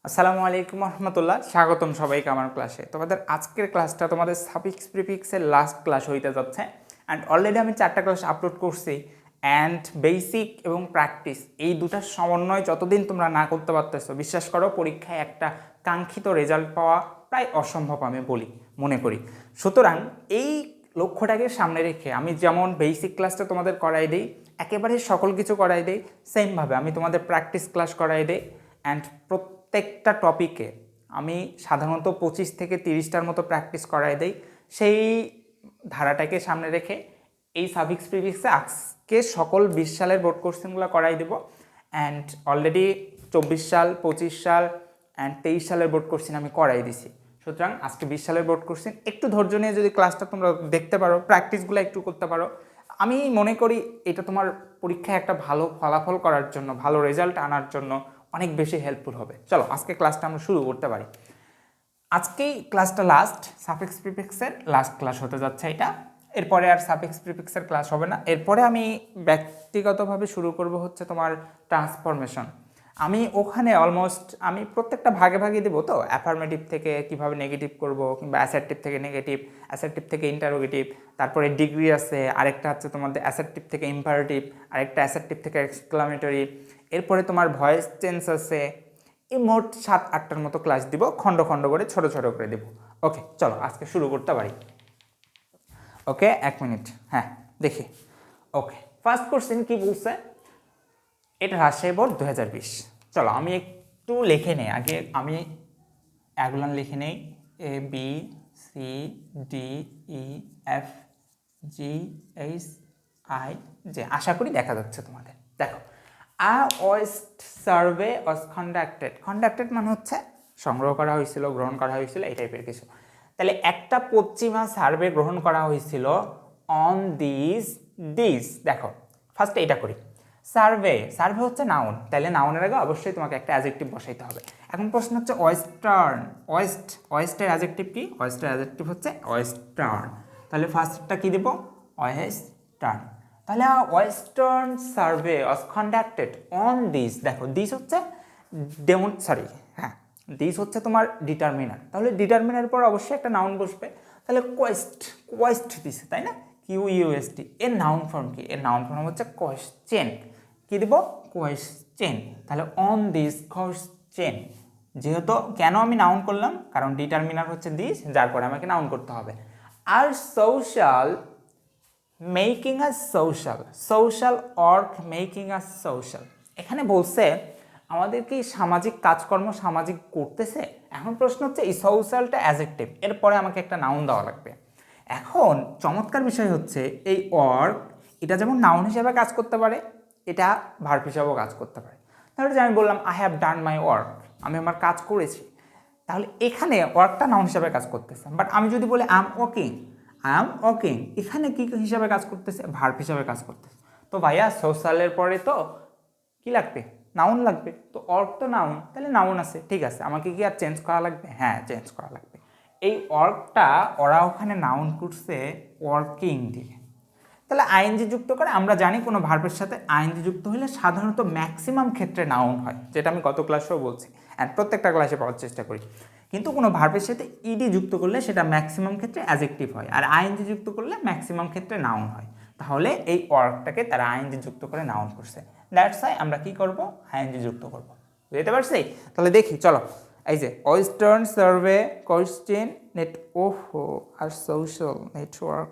আসসালামু আলাইকুম রহমতুল্লাহ, স্বাগতম সবাইকে আমার ক্লাসে। তোমাদের আজকের ক্লাসটা তোমাদের সাফিক্স প্রিফিক্সের লাস্ট ক্লাস হইতে যাচ্ছে। অ্যান্ড অলরেডি আমি 4টা ক্লাস আপলোড করছি। অ্যান্ড বেসিক এবং প্র্যাকটিস এই দুটার সমন্বয় যতদিন তোমরা না করতে পারতেছো, বিশ্বাস করো পরীক্ষায় একটা কাঙ্ক্ষিত রেজাল্ট পাওয়া প্রায় অসম্ভব আমি মনে করি। সুতরাং এই লক্ষ্যটাকে সামনে রেখে আমি যেমন বেসিক ক্লাসটা তোমাদের করাই দিই, একেবারে সকল কিছু করাই দিই, সেমভাবে আমি তোমাদের প্র্যাকটিস ক্লাস করাই দিই। অ্যান্ড প্রত্যেকটা টপিকে আমি সাধারণত 25 থেকে 30টার মতো প্র্যাকটিস করাই দেই। সেই ধারাটাকে সামনে রেখে এই সাফিক্স প্রিফিক্সে আজকে সকল 20 সালের বোর্ড কোশ্চেনগুলো করাই দেব। অ্যান্ড অলরেডি 24 সাল, 25 সাল অ্যান্ড 23 সালের বোর্ড কোশ্চেন আমি করাই দিছি। সুতরাং আজকে 20 সালের বোর্ড কোশ্চেন একটু ধৈর্য নিয়ে যদি ক্লাসটা তোমরা দেখতে পারো, প্র্যাকটিসগুলো একটু করতে পারো, আমি মনে করি এটা তোমার পরীক্ষায় একটা ভালো ফলাফল করার জন্য, ভালো রেজাল্ট আনার জন্য অনেক বেশি হেল্পফুল হবে। চলো আজকে ক্লাসটা আমরা শুরু করতে পারি। আজকেই ক্লাসটা লাস্ট, সাফিক্স প্রিফিক্সের লাস্ট ক্লাস হতে যাচ্ছে এটা। এরপরে আর সাফিক্স প্রিফিক্সের ক্লাস হবে না। এরপরে আমি ব্যক্তিগতভাবে শুরু করব হচ্ছে তোমার ট্রান্সফরমেশন। আমি ওখানে অলমোস্ট আমি প্রত্যেকটা ভাগে ভাগে দেবো। তো অ্যাফার্মেটিভ থেকে কিভাবে নেগেটিভ করব, কিংবা অ্যাসার্টিভ থেকে নেগেটিভ, অ্যাসার্টিভ থেকে ইন্টারোগেটিভ, তারপরে ডিগ্রি আছে, আরেকটা হচ্ছে তোমাদের অ্যাসার্টিভ থেকে ইম্পারেটিভ, আরেকটা অ্যাসার্টিভ থেকে এক্সক্লামেটরি, এরপরে তোমার ভয়েস চেঞ্জ আছে। এই মোট 7-8টার মতো ক্লাস দিব, খণ্ড খণ্ড করে ছোট ছোট করে দেব। ওকে, চলো আজকে শুরু করতে পারি। ওকে, 1 মিনিট, হ্যাঁ দেখি। ওকে, ফার্স্ট কোশ্চেন কি বলছে, এটা রাজশাহী বোর্ড 2020। চলো আমি একটু লিখে নেই আগে, আমি এগুলান লিখে নেই। A B C D E F G H I J. আশা করি দেখা যাচ্ছে তোমাদের। দেখো, a vast survey was conducted মানে হচ্ছে সংগ্রহ করা হয়েছিল, গ্রহণ করা হয়েছিল, এই টাইপের কিছু। তাহলে একটা পশ্চিমা সার্ভে গ্রহণ করা হয়েছিল অন দিস। দেখো ফার্স্টে এটা করি, সার্ভে হচ্ছে নাউন, তাহলে নাউনের আগে অবশ্যই তোমাকে একটা অ্যাডজেক্টিভ বসাইতে হবে। এখন প্রশ্ন হচ্ছে ওয়েস্টার্ন, ওয়েস্টের অ্যাডজেক্টিভ কি? ওয়েস্টের অ্যাডজেক্টিভ হচ্ছে ওয়েস্টার্ন। তাহলে ফার্স্টটা কি দিব? ওয়েস্টার্ন। তাহলে western survey was conducted on this. দেখো দিস হচ্ছে দিস হচ্ছে তোমার ডিটারমিনার, তাহলে ডিটারমিনার পর অবশ্যই একটা নাউন বসবে। তাহলে কোয়েস্ট দিছে, তাই না? QUEST। এর নাউন ফর্ম কি? এর নাউন ফর্ম হচ্ছে কোয়েশ্চেন। কি দিব? কোয়েশ্চেন। তাহলে অন দিস কোয়েশ্চেন, যেহেতু কেন আমি নাউন করলাম, কারণ ডিটারমিনার হচ্ছে দিস, যার পরে আমাকে নাউন করতে হবে। Are social making a social work making a social, এখানে বলছে আমাদের কি সামাজিক কাজকর্ম সামাজিক করতেছে। এখন প্রশ্ন হচ্ছে এই সোশ্যালটা অ্যাডজেক্টিভ, এরপরে আমাকে একটা নাউন দেওয়া লাগবে। এখন চমৎকার বিষয় হচ্ছে এই ওয়ার্ক, এটা যেমন নাউন হিসেবে কাজ করতে পারে, এটা ভার্ব হিসাবেও কাজ করতে পারে। তাহলে যে আমি বললাম I have done my work, আমি আমার কাজ করেছি, তাহলে এখানে ওয়ার্কটা নাউন হিসাবে কাজ করতেছে। বাট আমি যদি বলি আই এম ওয়াকিং, এখানে কি হিসাবে কাজ করতেছে? ভার্ব হিসাবে কাজ করতেছে। তো ভাইয়া সোশ্যালের পরে তো কি লাগবে? নাউন লাগবে। তো ওয়ার্ক তো নাউন, তাহলে নাউন আছে, ঠিক আছে। আমাকে কি আর চেঞ্জ করা লাগবে? হ্যাঁ, চেঞ্জ করা লাগবে। এই ওয়ার্কটা ওরা ওখানে নাউন করছে ওয়ার্কিং দিয়ে। তাহলে আইএনজি যুক্ত করে, আমরা জানি কোনো ভার্বের সাথে আইএনজি যুক্ত হলে সাধারণত ম্যাক্সিমাম ক্ষেত্রে নাউন হয়, যেটা আমি গত ক্লাসেও বলছি অ্যান্ড প্রত্যেকটা ক্লাসে পাওয়ার চেষ্টা করি। কিন্তু কোনো ভার্বের সাথে ইডি যুক্ত করলে সেটা ম্যাক্সিমাম ক্ষেত্রে অ্যাডজেক্টিভ হয়, আর আইএনজি যুক্ত করলে ম্যাক্সিমাম ক্ষেত্রে নাউন হয়। তাহলে এই ওয়ার্কটাকে তারা আইএনজি যুক্ত করে নাউন করছে, দ্যাটস ওয়াই আমরা কি করব? আইএনজি যুক্ত করব। বুঝতে পারছি? তাহলে দেখি, চলো। এই যে ওয়েস্টার্ন সার্ভে কোয়েশ্চেন নেট ওহো আর সোশ্যাল নেটওয়ার্ক।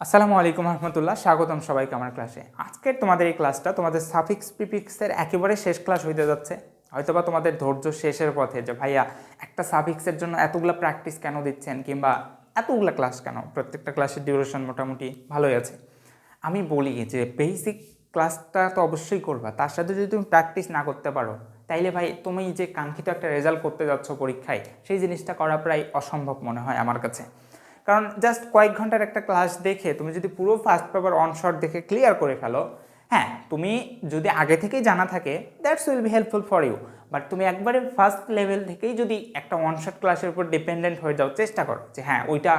আসসালামু আলাইকুম রহমতুল্লাহ, স্বাগতম সবাইকে আমার ক্লাসে। আজকের তোমাদের এই ক্লাসটা তোমাদের সাফিক্স প্রিফিক্সের একেবারে শেষ ক্লাস হইতে যাচ্ছে। হয়তোবা তোমাদের ধৈর্য শেষের পথে, যে ভাইয়া একটা সাফিক্সের জন্য এতগুলো প্র্যাকটিস কেন দিচ্ছেন, কিংবা এতগুলো ক্লাস কেন? প্রত্যেকটা ক্লাসের ডিউরেশন মোটামুটি ভালোই আছে। আমি বলি যে বেসিক ক্লাসটা তো অবশ্যই করবা, তার সাথে যদি তুমি প্র্যাকটিস না করতে পারো, তাইলে ভাই তুমি যে কাঙ্ক্ষিত একটা রেজাল্ট করতে যাচ্ছ পরীক্ষায়, সেই জিনিসটা করা প্রায় অসম্ভব মনে হয় আমার কাছে। কারণ জাস্ট কয়েক ঘন্টার একটা ক্লাস দেখে তুমি যদি পুরো ফার্স্ট পেপার অনশট দেখে ক্লিয়ার করে ফেলো, হ্যাঁ তুমি যদি আগে থেকেই জানা থাকে, that's will be helpful for you. But তুমি একবারে ফার্স্ট লেভেল থেকেই যদি একটা অনশট ক্লাসের উপর ডিপেন্ডেন্ট হয়ে যাও, চেষ্টা করো যে হ্যাঁ ওইটা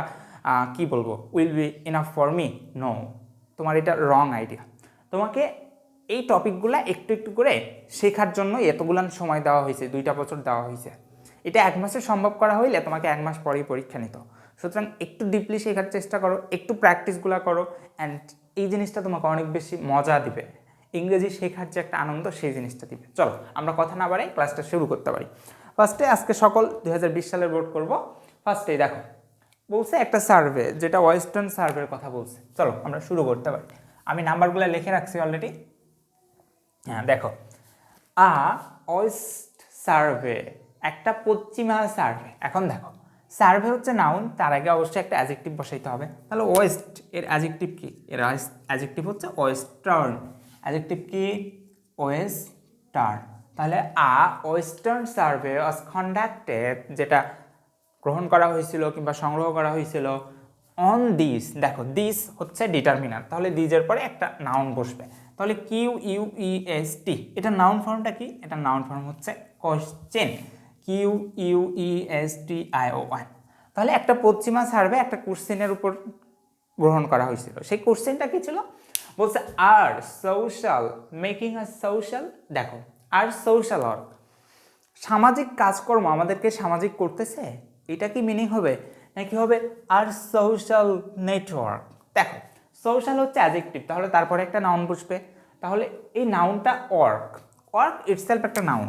কি বলবো, will be enough for me? No, তোমার এটা রং আইডিয়া। তোমাকে এই টপিকগুলো একটু একটু করে শেখার জন্য এতগুলান সময় দেওয়া হয়েছে, 2টা বছর দেওয়া হয়েছে। এটা 1 মাসে সম্ভব করা হইলে তোমাকে 1 মাস পরেই পরীক্ষা নিত। সুতরাং একটু ডিপলি শেখার চেষ্টা করো, একটু প্র্যাকটিসগুলো করো, অ্যান্ড এই জিনিসটা তোমাকে অনেক বেশি মজা দিবে। ইংরেজি শেখার যে একটা আনন্দ, সেই জিনিসটা দিবে। চলো আমরা কথা না বাড়াই ক্লাসটা শুরু করতে পারি। ফার্স্টে আজকে সকল 2020 সালের বোর্ড করব। ফার্স্টেই দেখো বলছে একটা সার্ভে, যেটা ওয়েস্টার্ন সার্ভের কথা বলছে। চলো আমরা শুরু করতে পারি। আমি নাম্বারগুলো লিখে রাখছি অলরেডি। হ্যাঁ দেখো, ওয়েস্ট সার্ভে, একটা পশ্চিমা সার্ভে। এখন দেখো সার্ভে হচ্ছে নাউন, তার আগে অবশ্যই একটা অ্যাডজেক্টিভ বসাইতে হবে। তাহলে ওয়েস্ট এর অ্যাডজেক্টিভ কি? এর অ্যাডজেক্টিভ হচ্ছে ওয়েস্টার্ন। অ্যাডজেক্টিভ কি? ওয়েস্টার্ন। তাহলে ওয়েস্টার্ন সার্ভে ওয়াজ কন্ডাক্টেড, যেটা গ্রহণ করা হয়েছিল কিংবা সংগ্রহ করা হয়েছিল অন দিস। দেখো দিস হচ্ছে ডিটারমিনার, তাহলে দিজের পরে একটা নাউন বসবে। তাহলে QUEST, এটা নাউন ফর্মটা কি? এটা নাউন ফর্ম হচ্ছে কোশ্চেন, QUESTION। তাহলে একটা পশ্চিমা সার্ভে একটা কোশ্চেনের উপর গ্রহণ করা হয়েছিল। সেই কোশ্চেনটা কি ছিল? বলছে আর সোশ্যাল মেকিং আ সোশ্যাল। দেখো আর সোশ্যাল ওয়ার্ক, সামাজিক কাজকর্ম আমাদেরকে সামাজিক করতেছে, এটা কি মিনিং হবে নাকি হবে আর সোশ্যাল নেটওয়ার্ক? দেখো সোশ্যাল হচ্ছে অ্যাডজেক্টিভ, তাহলে তারপরে একটা নাউন বসবে। তাহলে এই নাউনটা ওয়ার্ক, ওয়ার্ক ইটসেলফ একটা নাউন।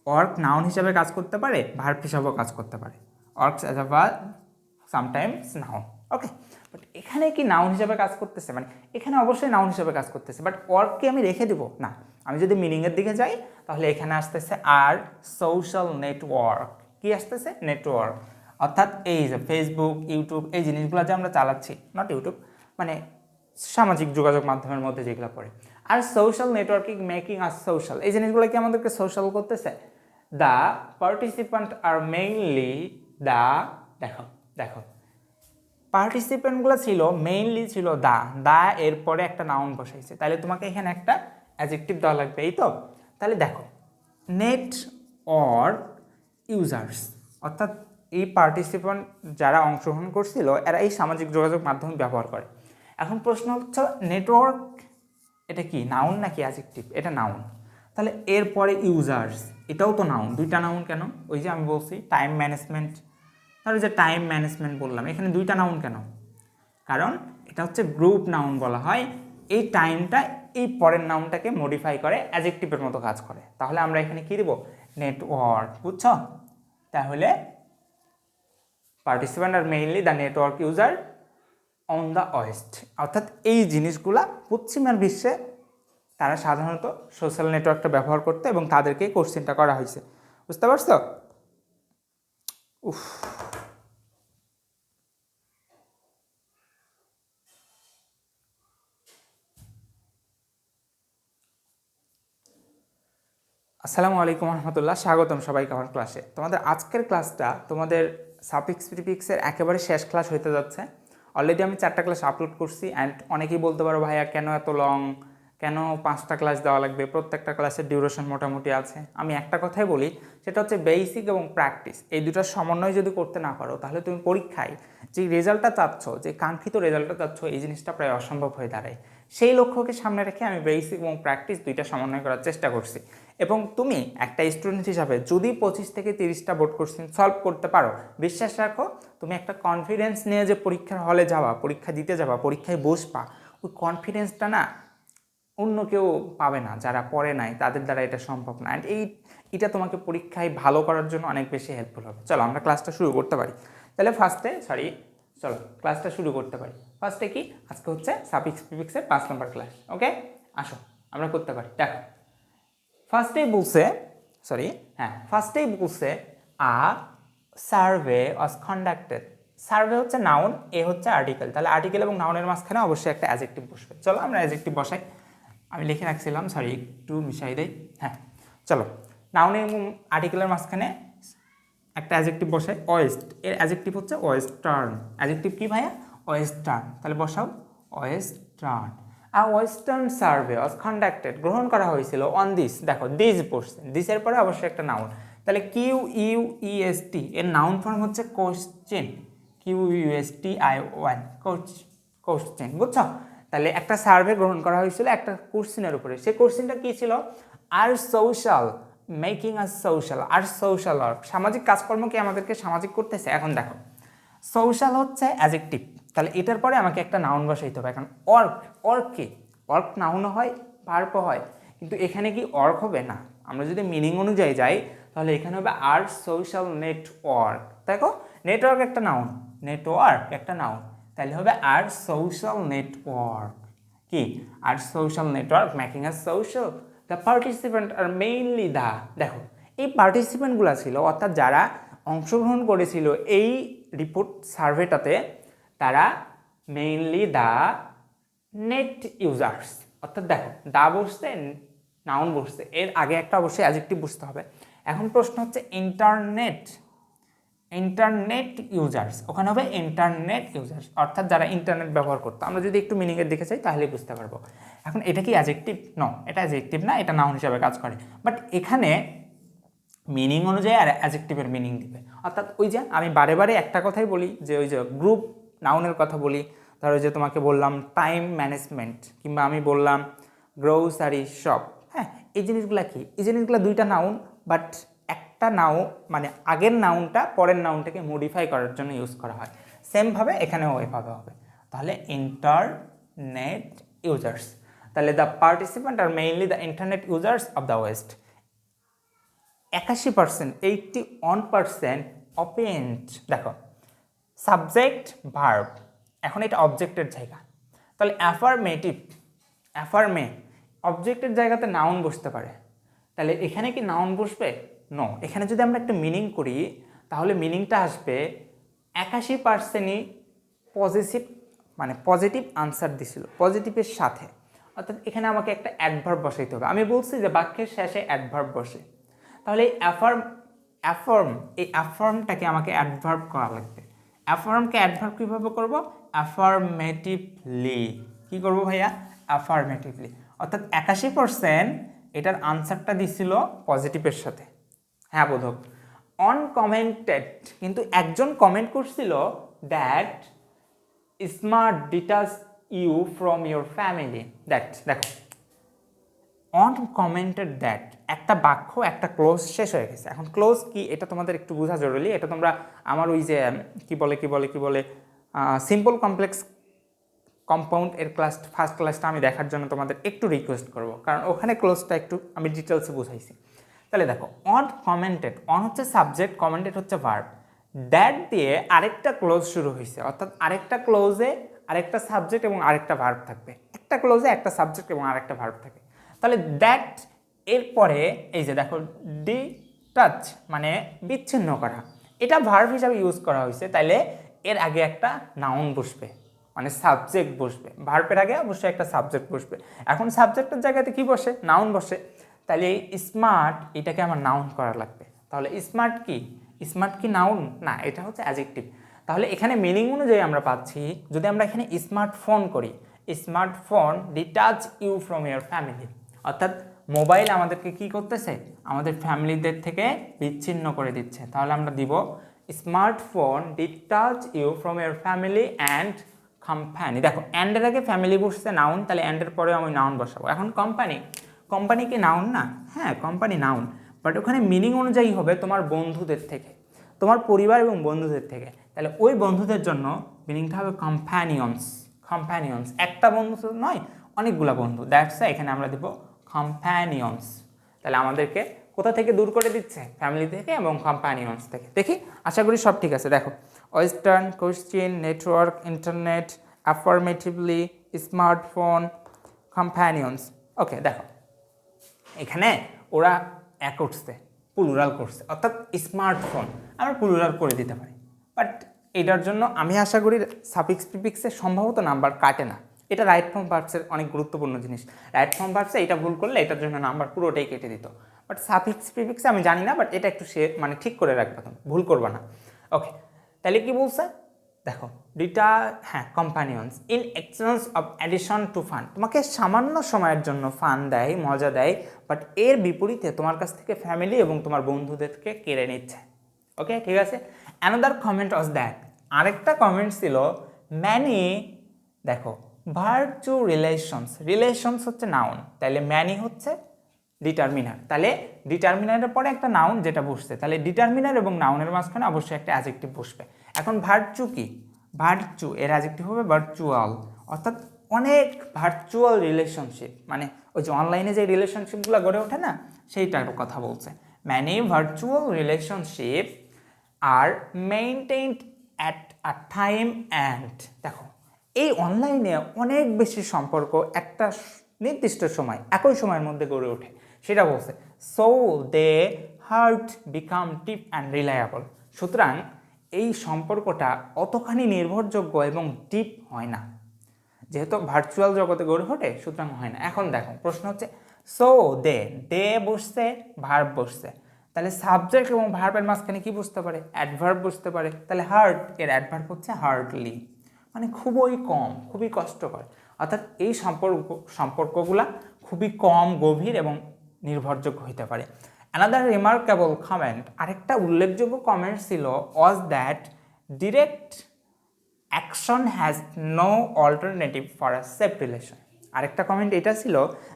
ওয়ার্ক নাউন হিসাবে কাজ করতে পারে, ভার্ব হিসাবেও কাজ করতে পারে। Works as a verb, sometimes noun. Okay, but এখানে কি নাউন হিসাবে কাজ করতেছে? মানে এখানে অবশ্যই নাউন হিসাবে কাজ করতেছে, বাট ওয়ার্ককে আমি রেখে দেবো না। আমি যদি মিনিংয়ের দিকে যাই তাহলে এখানে আসতেছে আর সোশ্যাল নেটওয়ার্ক। কি আসতেছে? নেটওয়ার্ক। অর্থাৎ এই যে ফেসবুক, ইউটিউব, এই জিনিসগুলো যে আমরা চালাচ্ছি, নট ইউটিউব, মানে সামাজিক যোগাযোগ মাধ্যমের মধ্যে যেগুলো পড়ে। Are social networking making us social, এই জিনিসগুলো কি আমাদেরকে সোশ্যাল করতেছে? The participant R mainly the, দেখো দেখো পার্টিসিপেন্টগুলো ছিল মেইনলি ছিল দা এরপরে একটা নাউন বসাইছে, তাহলে তোমাকে এখানে একটা অ্যাডজেক্টিভ দেওয়া লাগবে, এই তো। তাহলে দেখো নেটওয়ার্ক ইউজার্স, অর্থাৎ এই পার্টিসিপেন্ট যারা অংশগ্রহণ করছিল এরা এই সামাজিক যোগাযোগ মাধ্যম ব্যবহার করে। এখন প্রশ্ন হচ্ছে নেটওয়ার্ক এটা কি নাউন নাকি অ্যাডজেক্টিভ? এটা নাউন। তাহলে এরপরে ইউজার্স, এটাও তো নাউন। 2টা নাউন কেন? ওই যে আমি বলছি টাইম ম্যানেজমেন্ট, তাহলে যে টাইম ম্যানেজমেন্ট বললাম, এখানে 2টা নাউন কেন? কারণ এটা হচ্ছে গ্রুপ নাউন বলা হয়। এই টাইমটা এই পরের নাউনটাকে মডিফাই করে, অ্যাডজেক্টিভের মতো কাজ করে। তাহলে আমরা এখানে কি দেবো? নেটওয়ার্ক, বুঝছো? তাহলে participant R mainly the network user on the west, অর্থাৎ এই জিনিসগুলা পশ্চিমের বিশ্বে তারা সাধারণত সোশ্যাল নেটওয়ার্কটা ব্যবহার করতে, এবং তাদেরকে কোশ্চেনটা করা হয়েছে। বুঝতে পারছো? উফ, আসসালামু আলাইকুম রহমতুল্লাহ, স্বাগতম সবাইকে আমার ক্লাসে। তোমাদের আজকের ক্লাসটা তোমাদের সাফিক্স প্রিফিক্সের একেবারে শেষ ক্লাস হইতে যাচ্ছে। অলরেডি আমি 4টা ক্লাস আপলোড করছি, অ্যান্ড অনেকেই বলতে পারো ভাইয়া কেন এত লং, কেন 5টা ক্লাস দেওয়া লাগবে, প্রত্যেকটা ক্লাসের ডিউরেশন মোটামুটি আছে। আমি একটা কথাই বলি, সেটা হচ্ছে বেসিক এবং প্র্যাকটিস, এই দুটার সমন্বয় যদি করতে না পারো তাহলে তুমি পরীক্ষায় যে রেজাল্টটা চাচ্ছ, যে কাঙ্ক্ষিত রেজাল্টটা চাচ্ছ, এই জিনিসটা প্রায় অসম্ভব হয়ে দাঁড়ায়। সেই লক্ষ্যকে সামনে রেখে আমি বেসিক এবং প্র্যাকটিস 2টা সমন্বয় করার চেষ্টা করছি। এবং তুমি একটা স্টুডেন্ট হিসাবে যদি 25 থেকে 30টা বোর্ড কোশ্চেন সলভ করতে পারো, বিশ্বাস রাখো তুমি একটা কনফিডেন্স নিয়ে যে পরীক্ষার হলে যাওয়া, পরীক্ষা দিতে যাবা, পরীক্ষায় বসবা, ওই কনফিডেন্সটা না অন্য কেউ পাবে না, যারা পড়ে নাই তাদের দ্বারা এটা সম্ভব না। অ্যান্ড এটা তোমাকে পরীক্ষায় ভালো করার জন্য অনেক বেশি হেল্পফুল হবে। চলো আমরা ক্লাসটা শুরু করতে পারি। তাহলে চলো ক্লাসটা শুরু করতে পারি। ফার্স্টে কি আজকে হচ্ছে সাফিক্স প্রিফিক্সের 5 নম্বর ক্লাস। ওকে, আসো আমরা করতে পারি। দেখো ফার্স্টেই বলছে আ সার্ভে ওয়াজ কন্ডাক্টেড। সার্ভে হচ্ছে নাউন, এ হচ্ছে আর্টিকেল, তাহলে আর্টিকেল এবং নাউনের মাঝখানে অবশ্যই একটা অ্যাডজেক্টিভ বসবে। চলো আমরা অ্যাডজেক্টিভ বসাই। আমি লিখে রাখছিলাম, একটু মিশাই দেই। হ্যাঁ চলো, নাউন এবং আর্টিকেলের মাঝখানে একটা অ্যাডজেক্টিভ বসাই। ওয়েস্ট এর অ্যাডজেক্টিভ হচ্ছে ওয়েস্টার্ন। অ্যাডজেক্টিভ কি ভাইয়া? ওয়েস্টার্ন। তাহলে বসাও ওয়েস্টার্ন। আর ওয়েস্টার্ন সার্ভে ওয়াজ কন্ডাক্টেড, গ্রহণ করা হয়েছিল অন দিস। দেখো দিস বসছে, দিসের পরে অবশ্যই একটা নাউন। তাহলে QUEST এর নাউন ফর্ম হচ্ছে কোশ্চেন, QUESTION কোশ্চেন, বুঝছো? তাহলে একটা সার্ভে গ্রহণ করা হয়েছিল একটা কোশ্চেনের উপরে। সেই কোশ্চেনটা কি ছিল? আর সোশ্যাল মেকিং আস সোশ্যাল, আর সোশ্যাল ওয়ার্ক, সামাজিক কাজকর্ম কি আমাদেরকে সামাজিক করতেছে? এখন দেখো সোশ্যাল হচ্ছে অ্যাডজেক্টিভ, তাহলে এটার পরে আমাকে একটা নাউন বসাইতে হবে। এখন ওয়ার্ক কি? ওয়ার্ক নাউনও হয় ভার্বও হয়, কিন্তু এখানে কি ওয়ার্ক হবে না। আমরা যদি মিনিং অনুযায়ী যাই তাহলে এখানে হবে আর সোশ্যাল নেটওয়ার্ক। দেখো নেটওয়ার্ক একটা নাউন, নেটওয়ার্ক একটা নাউন, তাহলে হবে আর সোশ্যাল নেটওয়ার্ক। কি? Are social network making us social, the participant R mainly the. দেখো এই পার্টিসিপেন্টগুলো ছিল অর্থাৎ যারা অংশগ্রহণ করেছিল এই রিপোর্ট সার্ভেটাতে, তারা মেইনলি দ্য নেট ইউজার্স। অর্থাৎ দেখো দা বসছে, নাউন বসছে, এর আগে একটা অবশ্যই অ্যাডজেক্টিভ বুঝতে হবে। এখন প্রশ্ন হচ্ছে ইন্টারনেট ইউজার্স, ওখানে হবে ইন্টারনেট ইউজার্স, অর্থাৎ যারা ইন্টারনেট ব্যবহার করতো। আমরা যদি একটু মিনিংয়ের দিকে চাই তাহলে বুঝতে পারবো। এখন এটা কি অ্যাডজেক্টিভ? নো, এটা অ্যাডজেক্টিভ না, এটা নাউন হিসাবে কাজ করে। বাট এখানে মিনিং অনুযায়ী আর অ্যাডজেক্টিভের মিনিং দিবে। অর্থাৎ ওই যে আমি বারে বারে একটা কথাই বলি যে ওই যে গ্রুপ নাউনের কথা বলি, ধরো যে তোমাকে বললাম টাইম ম্যানেজমেন্ট, কিংবা আমি বললাম গ্রোসারি শপ। হ্যাঁ, এই জিনিসগুলো কি? এই জিনিসগুলো দুইটা নাউন, বাট একটা নাউন মানে আগের নাউনটা পরের নাউনটাকে মডিফাই করার জন্য ইউজ করা হয়। সেমভাবে এখানেও এভাবে হবে। তাহলে ইন্টারনেট ইউজার্স, তাহলে the participant R mainly the internet users of the west. 81%, 81% opened. দেখো সাবজেক্ট ভার্ব, এখন এটা অবজেক্টের জায়গা, তাহলে অ্যাফার্মে অবজেক্টের জায়গাতে নাউন বসতে পারে, তাহলে এখানে কি নাউন বসবে? নো। এখানে যদি আমরা একটা মিনিং করি তাহলে মিনিংটা আসবে 81%ই পজিটিভ, মানে পজিটিভ আনসার দিছিল পজিটিভের সাথে। অর্থাৎ এখানে আমাকে একটা অ্যাডভার্ব বসাইতে হবে। আমি বলছি যে বাক্যের শেষে অ্যাডভার্ব বসে, তাহলে এই অ্যাফার্মটাকে আমাকে অ্যাডভার্ব করা লাগবে। অ্যাফার্মকে অ্যাডভার্ব কীভাবে করব? অ্যাফার্মেটিভলি। কী করবো ভাইয়া? অ্যাফার্মেটিভলি। অর্থাৎ 81% এটার আনসারটা দিছিল পজিটিভের সাথে। হ্যাঁ বোধক। অনকমেন্টেড, কিন্তু একজন কমেন্ট করছিল that smart detach you from your family. দেখো অনকমেন্টেড দ্যাট একটা বাক্য, একটা ক্লোজ শেষ হয়ে গেছে। এখন ক্লোজ কি এটা তোমাদের একটু বোঝা জরুরি। এটা তোমরা আমার ওই যে কি বলে সিম্পল কমপ্লেক্স কম্পাউন্ড এর ফার্স্ট ক্লাসটা আমি দেখার জন্য তোমাদের একটু রিকোয়েস্ট করব, কারণ ওখানে ক্লোজটা একটু আমি ডিটেলসে বুঝাইছি। তাহলে দেখো অনকমেন্টেড, অন হচ্ছে সাবজেক্ট, কমেন্টেড হচ্ছে ভার্ব, দ্যাট দিয়ে আরেকটা ক্লোজ শুরু হয়েছে, অর্থাৎ আরেকটা ক্লোজে আরেকটা সাবজেক্ট এবং আরেকটা ভার্ব থাকবে। একটা ক্লোজে একটা সাবজেক্ট এবং আরেকটা ভার্ব থাকে। তাহলে দ্যাট এরপরে এই যে দেখো ডিটাচ মানে বিচ্ছিন্ন করা, এটা ভার্ব হিসাবে ইউজ করা হয়েছে, তাইলে এর আগে একটা নাউন বসবে, মানে সাবজেক্ট বসবে। ভার্বের আগে অবশ্যই একটা সাবজেক্ট বসবে। এখন সাবজেক্টের জায়গাতে কি বসে? নাউন বসে। তাহলে এই স্মার্ট এটাকে আমার নাউন করা লাগবে। তাহলে স্মার্ট কি নাউন না, এটা হচ্ছে অ্যাডজেক্টিভ। তাহলে এখানে মিনিং অনুযায়ী আমরা পাচ্ছি, যদি আমরা এখানে স্মার্টফোন করি, smartphone detach you from your family, অর্থাৎ মোবাইল আমাদেরকে কি করতেছে? আমাদের ফ্যামিলিদের থেকে বিচ্ছিন্ন করে দিচ্ছে। তাহলে আমরা দিব smartphone detach you from your family and company. দেখো অ্যান্ডের আগে ফ্যামিলি বসছে নাউন, তাহলে অ্যান্ডের পরে আমি নাউন বসাবো। এখন কোম্পানি কি নাউন না? হ্যাঁ কোম্পানি নাউন, বাট ওখানে মিনিং অনুযায়ী হবে তোমার বন্ধুদের থেকে, তোমার পরিবার এবং বন্ধুদের থেকে। তাহলে ওই বন্ধুদের জন্য মিনিংটা হবে কম্প্যানিয়ন্স। একটা বন্ধু নয়, অনেকগুলো বন্ধু, দ্যাটস এখানে আমরা দেব কম্প্যানিয়ন্স। তাহলে আমাদেরকে কোথা থেকে দূর করে দিচ্ছে? ফ্যামিলি থেকে এবং কম্প্যানিয়ন্স থেকে। দেখি আশা করি সব ঠিক আছে। দেখো western, question, network, internet, affirmatively, smartphone, companions. Okay, দেখো এখানে ওরা এক করছে, প্লুরাল করছে, অর্থাৎ স্মার্টফোন আমরা প্লুরাল করে দিতে পারি। বাট এটার জন্য আমি আশা করি সাফিক্স প্রিফিক্সের সম্ভবত নাম্বার কাটে না। এটা রাইট ফর্ম ভার্বসের অনেক গুরুত্বপূর্ণ জিনিস। রাইট ফর্ম ভার্বসে এটা ভুল করলে এটার জন্য নাম্বার পুরোটাই কেটে দিত। বাট সাফিক্স প্রিফিক্সে আমি জানি না, বাট এটা একটু মানে ঠিক করে রাখবে, তুমি ভুল করবা না। ওকে, তাহলে কি বলছে? দেখো companions in exchange of addition to fun, তোমাকে সামান্য সময়ের জন্য ফান দেয়, মজা দেয়, বাট এর বিপরীতে তোমার কাছ থেকে ফ্যামিলি এবং তোমার বন্ধুদেরকে কেড়ে নিচ্ছে। ওকে, ঠিক আছে। অ্যানাদার কমেন্ট ওয়াজ দ্যাট, আরেকটা কমেন্ট ছিল ম্যানি, দেখো ভার্ব টু রিলেশনস হচ্ছে নাউন, তাহলে ম্যানি হচ্ছে ডিটারমিনার, তাহলে ডিটারমিনারের পরে একটা নাউন যেটা বসছে, তাহলে ডিটারমিনার এবং নাউনের মাঝখানে অবশ্যই একটা অ্যাডজেক্টিভ বসবে। এখন ভার্চু কি, ভার্চু এর অ্যাডজেক্টিভ হবে ভার্চুয়াল, অর্থাৎ অনেক ভার্চুয়াল রিলেশনশিপ, মানে ওই যে অনলাইনে যে রিলেশনশিপগুলো গড়ে ওঠে না, সেইটার কথা বলছে। Many virtual relationship are maintained at a time and, দেখো এই অনলাইনে অনেক বেশি সম্পর্ক একটা নির্দিষ্ট সময়, একই সময়ের মধ্যে গড়ে ওঠে, সেটা বলছে। So their heart become deep and reliable, সুতরাং এই সম্পর্কটা অতখানি নির্ভরযোগ্য এবং ডিপ হয় না, যেহেতু ভার্চুয়াল জগতে গড়ে ওঠে সুতরাং হয় না। এখন দেখো প্রশ্ন হচ্ছে সো দে বসছে, ভার্ব বসছে, তাহলে সাবজেক্ট এবং ভার্বের মাঝখানে কি বুঝতে পারে, অ্যাডভার্ব বুঝতে পারে, তাহলে হার্ট এর অ্যাডভার্ব হচ্ছে হার্ডলি, মানে খুবই কম, খুবই কষ্টকর, অর্থাৎ এই সম্পর্কগুলা খুবই কম গভীর এবং নির্ভরযোগ্য হতে পারে। অ্যানাদার রিমার্কেবল কমেন্ট, আরেকটা উল্লেখযোগ্য কমেন্ট ছিল was that direct action has no alternative for a safe relation. আরেকটা কমেন্ট এটা ছিল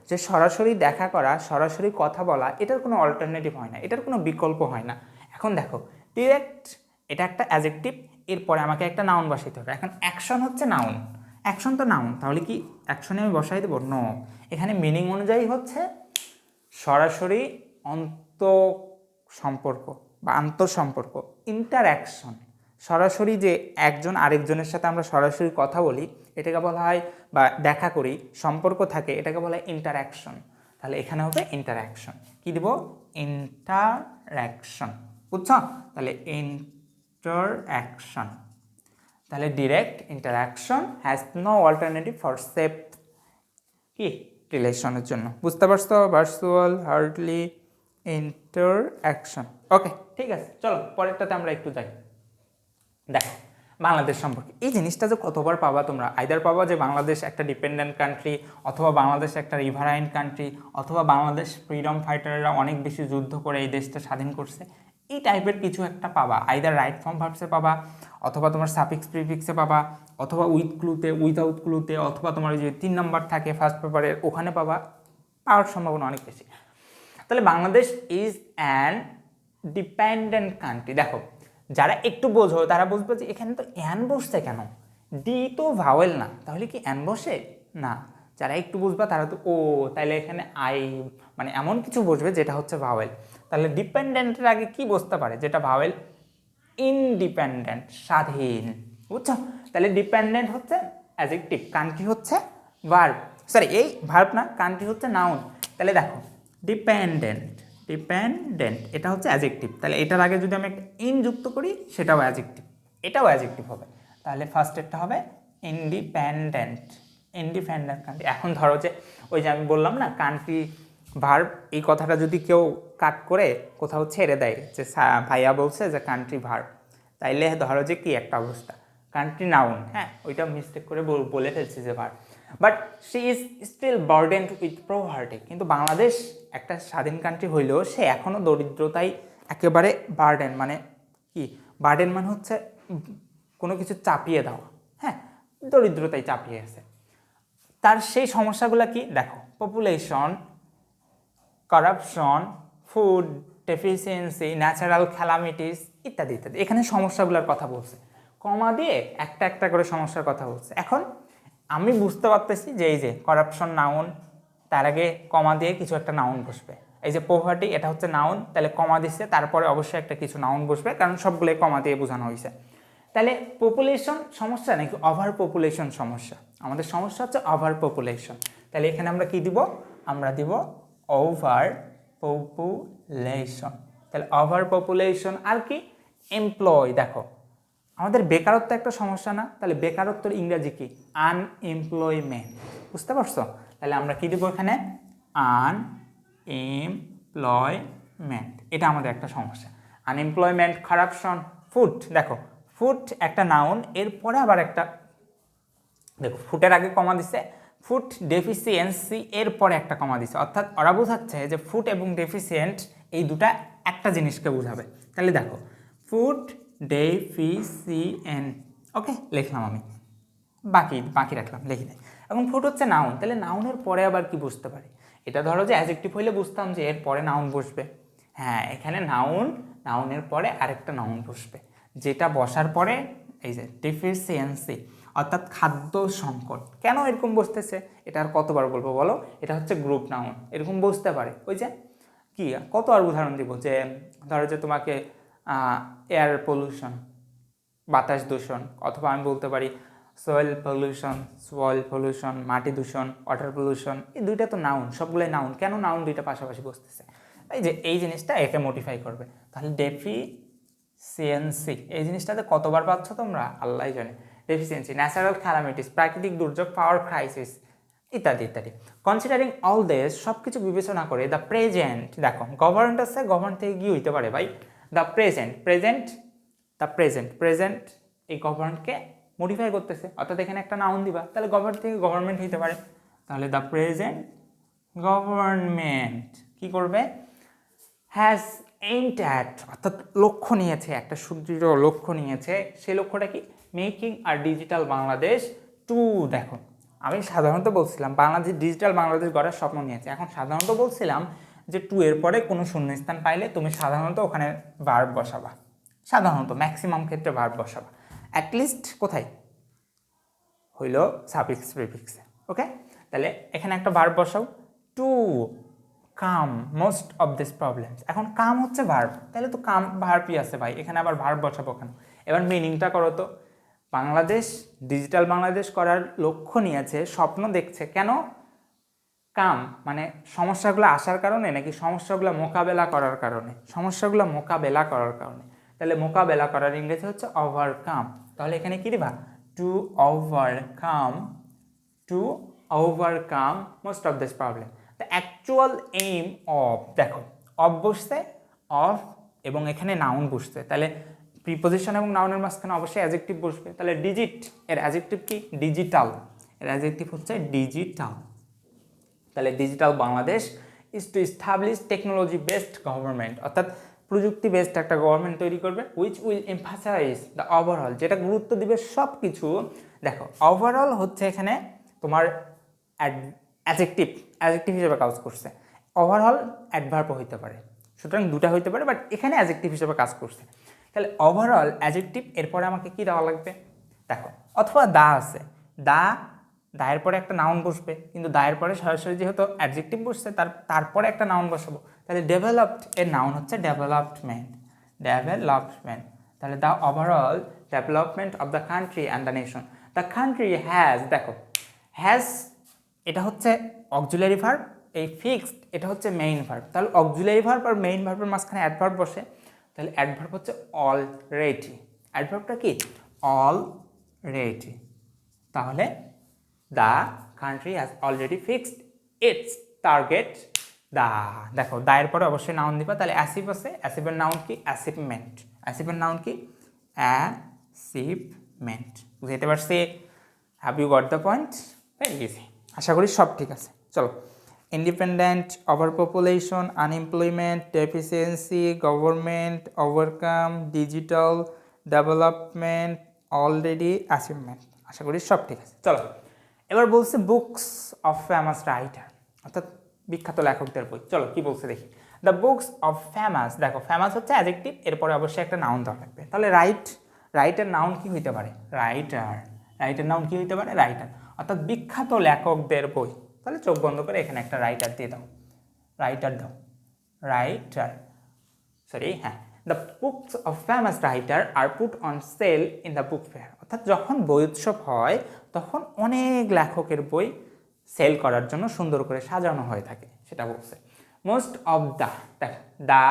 যে সরাসরি দেখা করা, সরাসরি কথা বলা, এটার কোনো অল্টারনেটিভ হয় না, এটার কোনো বিকল্প হয় না। এখন দেখো ডিরেক্ট এটা একটা অ্যাডজেক্টিভ, এরপরে আমাকে একটা নাউন বসাইতে হবে। এখন অ্যাকশন হচ্ছে নাউন, অ্যাকশন তো নাউন, তাহলে কি অ্যাকশনে আমি বসাই দেবো? নো, এখানে মিনিং অনুযায়ী হচ্ছে সরাসরি সম্পর্ক বা আন্তঃসম্পর্ক, ইন্টারঅ্যাকশন, সরাসরি যে একজন আরেকজনের সাথে আমরা সরাসরি কথা বলি, এটাকে বলা হয়, বা দেখা করি, সম্পর্ক থাকে, এটাকে বলা হয় ইন্টারঅ্যাকশন। তাহলে এখানে হবে ইন্টারঅ্যাকশন, কি দেব? ইন্টারঅ্যাকশন, বুঝছো? তাহলে ইন্টারঅ্যাকশন, তাহলে direct interaction has no alternative for safe কি রিলেশনের জন্য, বুঝতে পারছো? Virtual, hardly, interaction. ওকে, ঠিক আছে, চলো পরেরটাতে আমরা একটু যাই। দেখো বাংলাদেশ সম্পর্কে এই জিনিসটা যে কতবার পাবা তোমরা, আইদার পাবা যে বাংলাদেশ একটা ডিপেন্ডেন্ট কান্ট্রি, অথবা বাংলাদেশ একটা রিভারাইন কান্ট্রি, অথবা বাংলাদেশ ফ্রিডম ফাইটাররা অনেক বেশি যুদ্ধ করে এই দেশটা স্বাধীন করছে, এই টাইপের কিছু একটা পাবা। আইদার রাইট ফর্ম ভার্বসে পাবা, অথবা তোমার সাফিক্স প্রিফিক্সে পাবা, অথবা উইথ ক্লুতে, উইথাউট ক্লুতে, অথবা তোমার যে 3 নাম্বার থাকে ফার্স্ট পেপারের ওখানে পাবা, পাওয়ার সম্ভাবনা অনেক বেশি। তাহলে Bangladesh is an dependent country. দেখো যারা একটু বোঝো তারা বুঝবে যে এখানে তো অ্যান বসছে কেন, ডি তো ভাওয়েল না, তাহলে কি অ্যান বসে না। যারা একটু বুঝবা তারা তো ও তাহলে এখানে আই, মানে এমন কিছু বুঝবে যেটা হচ্ছে ভাওয়েল। তাহলে ডিপেন্ডেন্টের আগে কি বসতে পারে যেটা ভাওয়েল? ইনডিপেন্ডেন্ট, স্বাধীন, বুঝছো? তাহলে ডিপেন্ডেন্ট হচ্ছে অ্যাডজেক্টিভ, কান্ট্রি হচ্ছে ভার্ব, সরি এই ভার্ব না, কান্ট্রি হচ্ছে নাউন। তাহলে দেখো ডিপেন্ডেন্ট, ডিপেন্ডেন্ট এটা হচ্ছে অ্যাডজেক্টিভ, তাহলে এটার আগে যদি আমি একটা ইন যুক্ত করি সেটাও অ্যাডজেক্টিভ, এটাও অ্যাডজেক্টিভ হবে। তাহলে ফার্স্টেরটা হবে ইন্ডিপেন্ডেন্ট, ইন্ডিপেন্ডেন্ট কান্ট্রি। এখন ধরো যে ওই যে আমি বললাম না কান্ট্রি ভার্ব, এই কথাটা যদি কেউ কাট করে কোথাও ছেড়ে দেয় যে ভাইয়া বলছে যে কান্ট্রি ভার্ব, তাইলে ধরো যে কি একটা অবস্থা, কান্ট্রি নাউন, হ্যাঁ ওইটা মিস্টেক করে বলে ফেলছি যে verb, but she is still burdened with poverty. কিন্তু বাংলাদেশ একটা স্বাধীন কান্ট্রি হইলেও সে এখনও দরিদ্রতায় একেবারে বার্ডেন, মানে কি বার্ডেন মানে হচ্ছে কোনো কিছু চাপিয়ে দেওয়া, হ্যাঁ দরিদ্রতায় চাপিয়ে আছে। তার সেই সমস্যাগুলো কি দেখো, population, corruption, food deficiency, natural calamities ইত্যাদি ইত্যাদি, এখানে সমস্যাগুলোর কথা বলছে, কমা দিয়ে একটা একটা করে সমস্যার কথা বলছে। এখন আমি বুঝতে পারতেছি যে এই যে করাপশন নাউন, তার আগে কমা দিয়ে কিছু একটা নাউন বসবে, এই যে পভার্টি এটা হচ্ছে নাউন, তাহলে কমা দিচ্ছে, তারপরে অবশ্যই একটা কিছু নাউন বসবে, কারণ সবগুলোই কমা দিয়ে বোঝানো হয়েছে। তাহলে পপুলেশন সমস্যা নাকি ওভার পপুলেশন সমস্যা? আমাদের সমস্যা হচ্ছে ওভার পপুলেশন, তাহলে এখানে আমরা কি দিব? আমরা দিব ওভার পপুলেশন। তাহলে ওভার পপুলেশন আর কি এমপ্লয়, দেখো আমাদের বেকারত্ব একটা সমস্যা না, তাহলে বেকারত্বের ইংরেজি কি? আনএমপ্লয়মেন্ট, বুঝতে পারছো? তাহলে আমরা কি দিব এখানে? আনএমপ্লয়মেন্ট, এটা আমাদের একটা সমস্যা। আনএমপ্লয়মেন্ট, কারাপশন, ফুড, দেখো ফুড একটা নাউন, এরপরে আবার একটা দেখো ফুটের আগে কমা দিছে, ফুড ডেফিসিয়েন্সি এরপরে একটা কমা দিছে, অর্থাৎ ওরা বোঝাচ্ছে যে ফুড এবং ডেফিসিয়েন্ট এই দুটা একটা জিনিসকে বোঝাবে। তাহলে দেখো ফুড ডেফিসিয়েন্ট, ওকে, লিখলাম আমি, বাকি বাকি রাখলাম, লিখি নাই। এখন ফুড হচ্ছে নাউন, তাহলে নাউনের পরে আবার কি বুঝতে পারি? এটা ধরো যে অ্যাডজেক্টিভ হইলে বুঝতাম যে এর পরে নাউন বসবে। হ্যাঁ, এখানে নাউনের পরে আরেকটা নাউন বসবে, যেটা বসার পরে এই যে ডেফিসিয়েন্সি অর্থাৎ খাদ্য সংকট। কেন এরকম বসতেছে এটা আর কতবার বলবো বলো? এটা হচ্ছে গ্রুপ নাউন, এরকম বসতে পারে। ওই যে কি কত আর উদাহরণ দিব, যে ধরো যে তোমাকে এয়ার পলিউশন, বাতাস দূষণ, অথবা আমি বলতে পারি সয়েল পলিউশন, মাটি দূষণ, ওয়াটার পলিউশন। এই দুইটা তো নাউন, সবগুলোই নাউন। কেন নাউন দুইটা পাশাপাশি বসতেছে? এই জিনিসটা একে মোটিফাই করবে। তাহলে ডেফিসিয়েন্সি এই জিনিসটাতে কতবার পাচ্ছ তোমরা আল্লাহ জানে। ডেফিসিয়েন্সি, ন্যাচারাল ক্যালামিটিস, প্রাকৃতিক দুর্যোগ, পাওয়ার ক্রাইসিস ইত্যাদি ইত্যাদি। কনসিডারিং অল দিস, সব কিছু বিবেচনা করে দ্য প্রেজেন্ট, দেখো গভর্নমেন্ট আছে, গভর্নমেন্ট থেকে কি হইতে পারে ভাই? দ্য প্রেজেন্ট এই গভর্নমেন্টকে মডিফাই করতেছে, অর্থাৎ এখানে একটা নাউন দিবা, তাহলে গভর্নমেন্ট থেকে গভর্নমেন্ট হইতে পারে। তাহলে দ্য প্রেজেন্ট গভর্নমেন্ট কি করবে? হ্যাজ এইমড অ্যাট, অর্থাৎ লক্ষ্য নিয়েছে, একটা সুদৃঢ় লক্ষ্য নিয়েছে। সেই লক্ষ্যটা কি? মেকিং আর ডিজিটাল বাংলাদেশ টু। দেখো আমি সাধারণত বলছিলাম বাংলাদেশ ডিজিটাল বাংলাদেশ গড়ার স্বপ্ন নিয়েছে, এখন সাধারণত বলছিলাম যে টু এর পরে কোনো শূন্যস্থান পাইলে তুমি সাধারণত ওখানে ভার্ব বসাবা, সাধারণত ম্যাক্সিমাম ক্ষেত্রে ভার্ব বসাবা, অ্যাটলিস্ট কোথায় হইল সাফিক্স প্রিফিক্সে। ওকে, তাহলে এখানে একটা ভার্ব বসাও, to come most of this problems. এখন কাম হচ্ছে ভার্ব, তাহলে তো কাম ভার্বই আছে ভাই, এখানে আবার ভার্ব বসাবো কেন? এবার মিনিংটা করো তো। বাংলাদেশ ডিজিটাল বাংলাদেশ করার লক্ষ্য নিয়েছে, স্বপ্ন দেখছে, কেন? কাম মানে সমস্যাগুলো আসার কারণে, নাকি সমস্যাগুলো মোকাবেলা করার কারণে? সমস্যাগুলো মোকাবেলা করার কারণে। তাহলে মোকাবেলা করার ইংরেজি হচ্ছে ওভারকাম। তাহলে এখানে কি দিবা? To overcome most of this problem. The actual aim of, দেখো অফ বসছে, অফ এবং এখানে নাউন বসছে, তাহলে প্রিপোজিশন এবং নাউনের মাঝখানে অবশ্যই অ্যাডজেক্টিভ বসবে। তাহলে ডিজিট এর অ্যাডজেক্টিভ কি? ডিজিটাল। এর অ্যাডজেক্টিভ হচ্ছে ডিজিটাল। তাহলে digital Bangladesh is to establish technology based government, অর্থাৎ প্রযুক্তি বেসড একটা গভর্নমেন্ট তৈরি করবে, which will emphasise the overall, যেটা গুরুত্ব দিবে সব কিছু। দেখো ওভারঅল হচ্ছে এখানে তোমার অ্যাডজেক্টিভ হিসেবে কাজ করছে, ওভারঅল অ্যাডভার্বও হইতে পারে, সুতরাং দুটা হইতে পারে, বাট এখানে অ্যাডজেক্টিভ হিসেবে কাজ করছে। তাহলে ওভারঅল অ্যাডজেক্টিভ, এরপরে আমাকে কি দেওয়া লাগবে? দেখো অথবা দা আছে, দায়ের পরে একটা নাউন বসবে, কিন্তু দায়ের পরে সরাসরি যেহেতু অ্যাডজেক্টিভ বসছে তারপরে একটা নাউন বসাবো। তাহলে ডেভেলপড এর নাউন হচ্ছে ডেভেলপমেন্ট। তাহলে the overall development of the country and the nation. The country has, দেখো হ্যাজ এটা হচ্ছে অক্সিলারি ভার্ব, এই ফিক্সড এটা হচ্ছে মেইন ভার্ব। তাহলে অক্সিলারি ভার্ব আর মেইন ভার্বের মাঝখানে অ্যাডভার্ব বসে, তাহলে অ্যাডভার্ব হচ্ছে অলরেডি। অ্যাডভার্বটা কি? অলরেডি। তাহলে the country has already fixed its target. দেখো দায়ের পরে অবশ্যই নাউন দিবা, তাহলে অ্যাসিভ আছে, অ্যাসিভের নাউন কি? অ্যাসিভমেন্ট। অ্যাসিভমেন্ট। বুঝতে পারছি? Have you got the point? Very easy, আশা করি সব ঠিক আছে। চলো, independent, overpopulation, unemployment, deficiency, government, overcome, digital, development, already, achievement, আশা করি সব ঠিক আছে। চলো এবার বলছে বুকস অফ ফেমাস রাইটার, অর্থাৎ বিখ্যাত লেখকদের বই। চলো কি বলছে দেখি। দ্য বুকস অফ ফেমাস, দেখো ফেমাস হচ্ছে অ্যাডজেক্টিভ, এরপরে অবশ্যই একটা নাউন দেওয়া লাগবে। তাহলে রাইটার নাউন কি হইতে পারে? রাইটার নাউন কি হইতে পারে? রাইটার, অর্থাৎ বিখ্যাত লেখকদের বই। তাহলে চোখ বন্ধ করে এখানে একটা রাইটার দিয়ে দাও, হ্যাঁ। The books of famous writer are put on sale in the book fair, অর্থাৎ যখন বই উৎসব হয় তখন অনেক লেখকের বই সেল করার জন্য সুন্দর করে সাজানো হয়ে থাকে, সেটা বলছে। মোস্ট অফ দা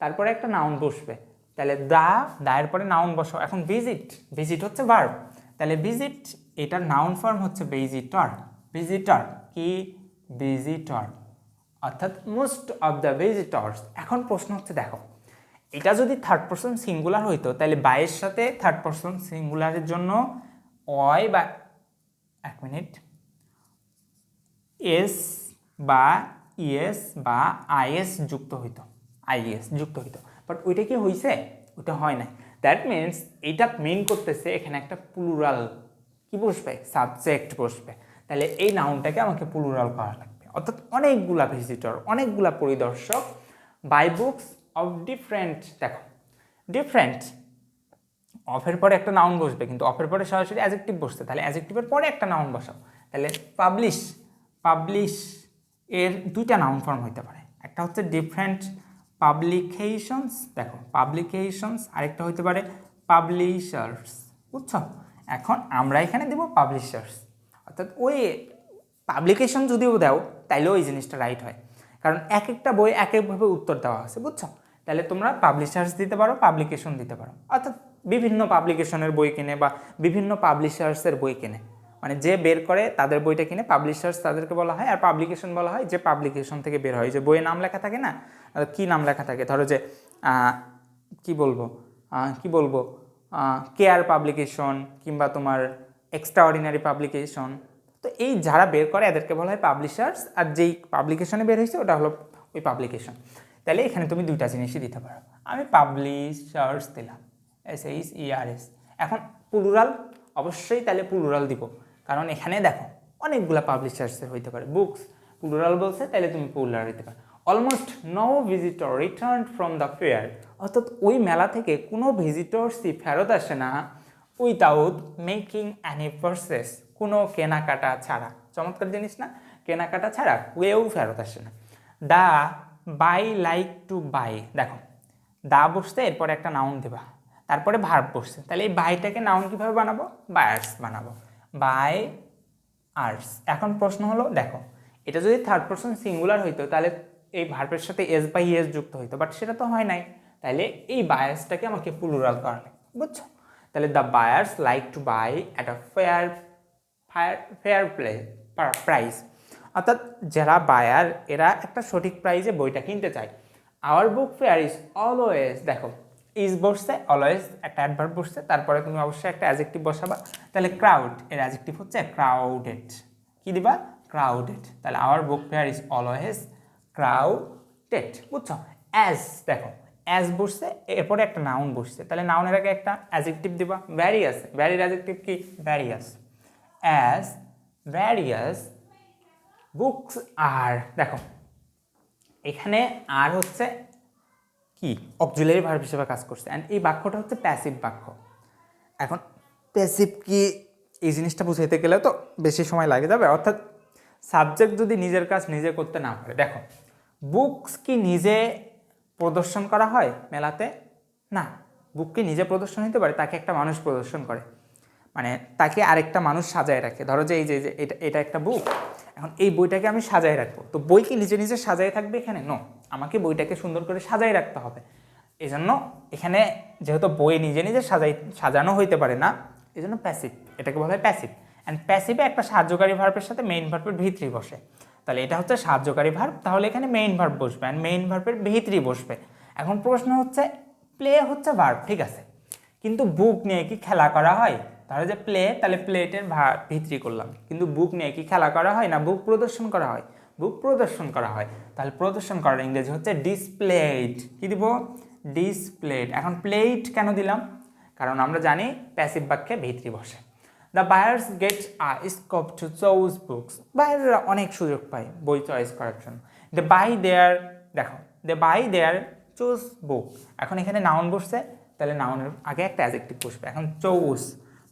তারপরে একটা নাউন বসবে, তাহলে দায়ের পরে নাউন বসাও। এখন ভিজিট হচ্ছে ভার্ব, তাহলে ভিজিট এটার নাউন ফর্ম হচ্ছে ভিজিটর কি? ভিজিটর, অর্থাৎ মোস্ট অফ দ্য ভিজিটর্স। এখন প্রশ্ন হচ্ছে দেখো এটা যদি থার্ড পারসন সিঙ্গুলার হইতো, তাহলে বাইয়ের সাথে থার্ড পারসন সিঙ্গুলারের জন্য অয় বা এক মিনিট এস বা ইএস বা আইএস যুক্ত হইতো, বাট ওইটা কি হয়েছে? ওইটা হয় নাই। দ্যাট মিনস এইটা মেন করতেছে এখানে একটা প্লুরাল কি বসবে, সাবজেক্ট বসবে। তাহলে এই নাউনটাকে আমাকে প্লুরাল করা লাগবে, অর্থাৎ অনেকগুলা ভিজিটর, অনেকগুলা পরিদর্শক বাই বুকস অফ ডিফারেন্ট, দেখো ডিফারেন্ট, অফের পরে একটা নাউন বসবে, কিন্তু অফের পরে সরাসরি অ্যাডজেক্টিভ বসছে, তাহলে অ্যাডজেক্টিভের পরে একটা নাউন বসাও। তাহলে পাবলিশ, পাবলিশ এর দুইটা নাউন ফর্ম হইতে পারে, একটা হচ্ছে ডিফারেন্ট পাবলিকেশনস, দেখো পাবলিকেশনস, আরেকটা হইতে পারে পাবলিশার্স, বুঝছো? এখন আমরা এখানে দেবো পাবলিশার্স, অর্থাৎ ওই পাবলিকেশন যদিও দাও তাইলেও ওই জিনিসটা রাইট হয়, কারণ এক একটা বই এক একভাবে উত্তর দেওয়া আছে, বুঝছো? তাহলে তোমরা পাবলিশার্স দিতে পারো, পাবলিকেশন দিতে পারো, অর্থাৎ বিভিন্ন পাবলিকেশনের বই কিনে বা বিভিন্ন পাবলিশার্সের বই কিনে, মানে যে বের করে তাদের বইটা কিনে পাবলিশার্স তাদেরকে বলা হয়, আর পাবলিকেশন বলা হয় যে পাবলিকেশন থেকে বের হয়, যে বইয়ের নাম লেখা থাকে না, কি নাম লেখা থাকে, ধরো যে কি বলবো কেয়ার পাবলিকেশন কিংবা তোমার এক্সট্রাঅর্ডিনারি পাবলিকেশন, তো এই যারা বের করে এদেরকে বলা হয় পাবলিশার্স, আর যেই পাবলিকেশনে বের হয়েছে ওটা হলো ওই পাবলিকেশন। তাহলে এখানে তুমি দুইটা জিনিসই দিতে পারো, আমি পাবলিশার্স দিলাম, SHERS। এখন প্লুরাল অবশ্যই তাহলে প্লুরাল দিব, কারণ এখানে দেখো অনেকগুলা পাবলিশার্সের হইতে পারে, বুকস প্লুরাল বলছে তাহলে তুমি প্লুরাল দিতে পারো। Almost no visitor return from the fair, অর্থাৎ ওই মেলা থেকে কোনো ভিজিটরসই ফেরত আসে না উইথাউট মেকিং অ্যানি পারচেস, কোনো কেনাকাটা ছাড়া। চমৎকার জিনিস না, কেনাকাটা ছাড়া কেউ ফেরত আসে না। The buy like to buy, দেখো দা বসছে এরপরে একটা নাউন দেবা, তারপরে ভার্ব বসছে, তাহলে এই বাইটাকে নাউন কীভাবে বানাবো, বায়ার্স বানাবো, বাই আর্স। এখন প্রশ্ন হলো দেখো এটা যদি থার্ড পারসন সিঙ্গুলার হইতো তাহলে এই ভার্বের সাথে এস বাই এস যুক্ত হইতো, বাট সেটা তো হয় নাই, তাহলে এই বায়ার্সটাকে আমাকে প্লুরাল করা লাগে, বুঝছো? তাহলে the buyers like to buy at a fair price, অর্থাৎ যারা বায়ার এরা একটা সঠিক প্রাইসে বইটা কিনতে চায়। Our book fair is always, দেখো ইজ বসছে, অলওয়েজ একটা অ্যাডভার্ব বসছে, তারপরে তুমি অবশ্যই একটা অ্যাডজেক্টিভ বসাবা, তাহলে ক্রাউড এর অ্যাডজেক্টিভ হচ্ছে ক্রাউডেড, কি দিবা, ক্রাউডেড। তাহলে our book fair is always crowded, বুঝছো? অ্যাজ, দেখো অ্যাজ বসছে এরপরে একটা নাউন বসছে, তাহলে নাউনের আগে একটা অ্যাডজেক্টিভ দিবা, ভ্যারিয়াস, ভ্যারির অ্যাডজেক্টিভ কি, various. As various books are, দেখো এখানে আর হচ্ছে কি অক্সিলারি ভার্ব হিসেবে কাজ করছে, অ্যান্ড এই বাক্যটা হচ্ছে প্যাসিভ বাক্য। এখন প্যাসিভ কি এই জিনিসটা বুঝাইতে গেলে তো বেশি সময় লাগে যাবে, অর্থাৎ সাবজেক্ট যদি নিজের কাজ নিজে করতে না পারে, দেখো বুকস কি নিজে প্রদর্শন করা হয় মেলাতে, না, বুক কি নিজে প্রদর্শন হতে পারে, তাকে একটা মানুষ প্রদর্শন করে, মানে তাকে আরেকটা মানুষ সাজায় রাখে। ধরো যে এই যে এটা একটা বুক, এখন এই বইটাকে আমি সাজায় রাখবো, তো বই কি নিজে নিজে সাজায় থাকবে এখানে, নো, আমাকে বইটাকে সুন্দর করে সাজায় রাখতে হবে। এই জন্য এখানে যেহেতু বই নিজে নিজে সাজানো হইতে পারে না, এই জন্য প্যাসিভ, এটাকে বলা হয় প্যাসিভ। অ্যান্ড প্যাসিভে একটা সাহায্যকারী ভার্বের সাথে মেইন ভার্বের ভিতরি বসে, তাহলে এটা হচ্ছে সাহায্যকারী ভার্ব, তাহলে এখানে মেইন ভার্ব বসবে অ্যান্ড মেইন ভার্বের ভিতরি বসবে। এখন প্রশ্ন হচ্ছে প্লে হচ্ছে ভার্ব, ঠিক আছে, কিন্তু বুক নিয়ে কি খেলা করা হয়, তাহলে যে প্লে, তাহলে প্লেটের ভিতরি করলাম, কিন্তু বুক নিয়ে কি খেলা করা হয় না, বুক প্রদর্শন করা হয়, বুক প্রদর্শন করা হয়, তাহলে প্রদর্শন করার ইংরেজি হচ্ছে ডিসপ্লেড, কি দিব, ডিসপ্লেড। এখন প্লেট কেন দিলাম, কারণ আমরা জানি প্যাসিভ বাক্যে ভিতরি বসে। The buyers get scope to choose books, বায়াররা অনেক সুযোগ পায় বই চয়েস করার জন্য। দে বাই দেয়ার, দেখো দে বাই দেয়ার চুজ বুক, এখন এখানে নাউন বসছে, তাহলে নাউনের আগে একটা অ্যাডজেক্টিভ বসবে। এখন চুজ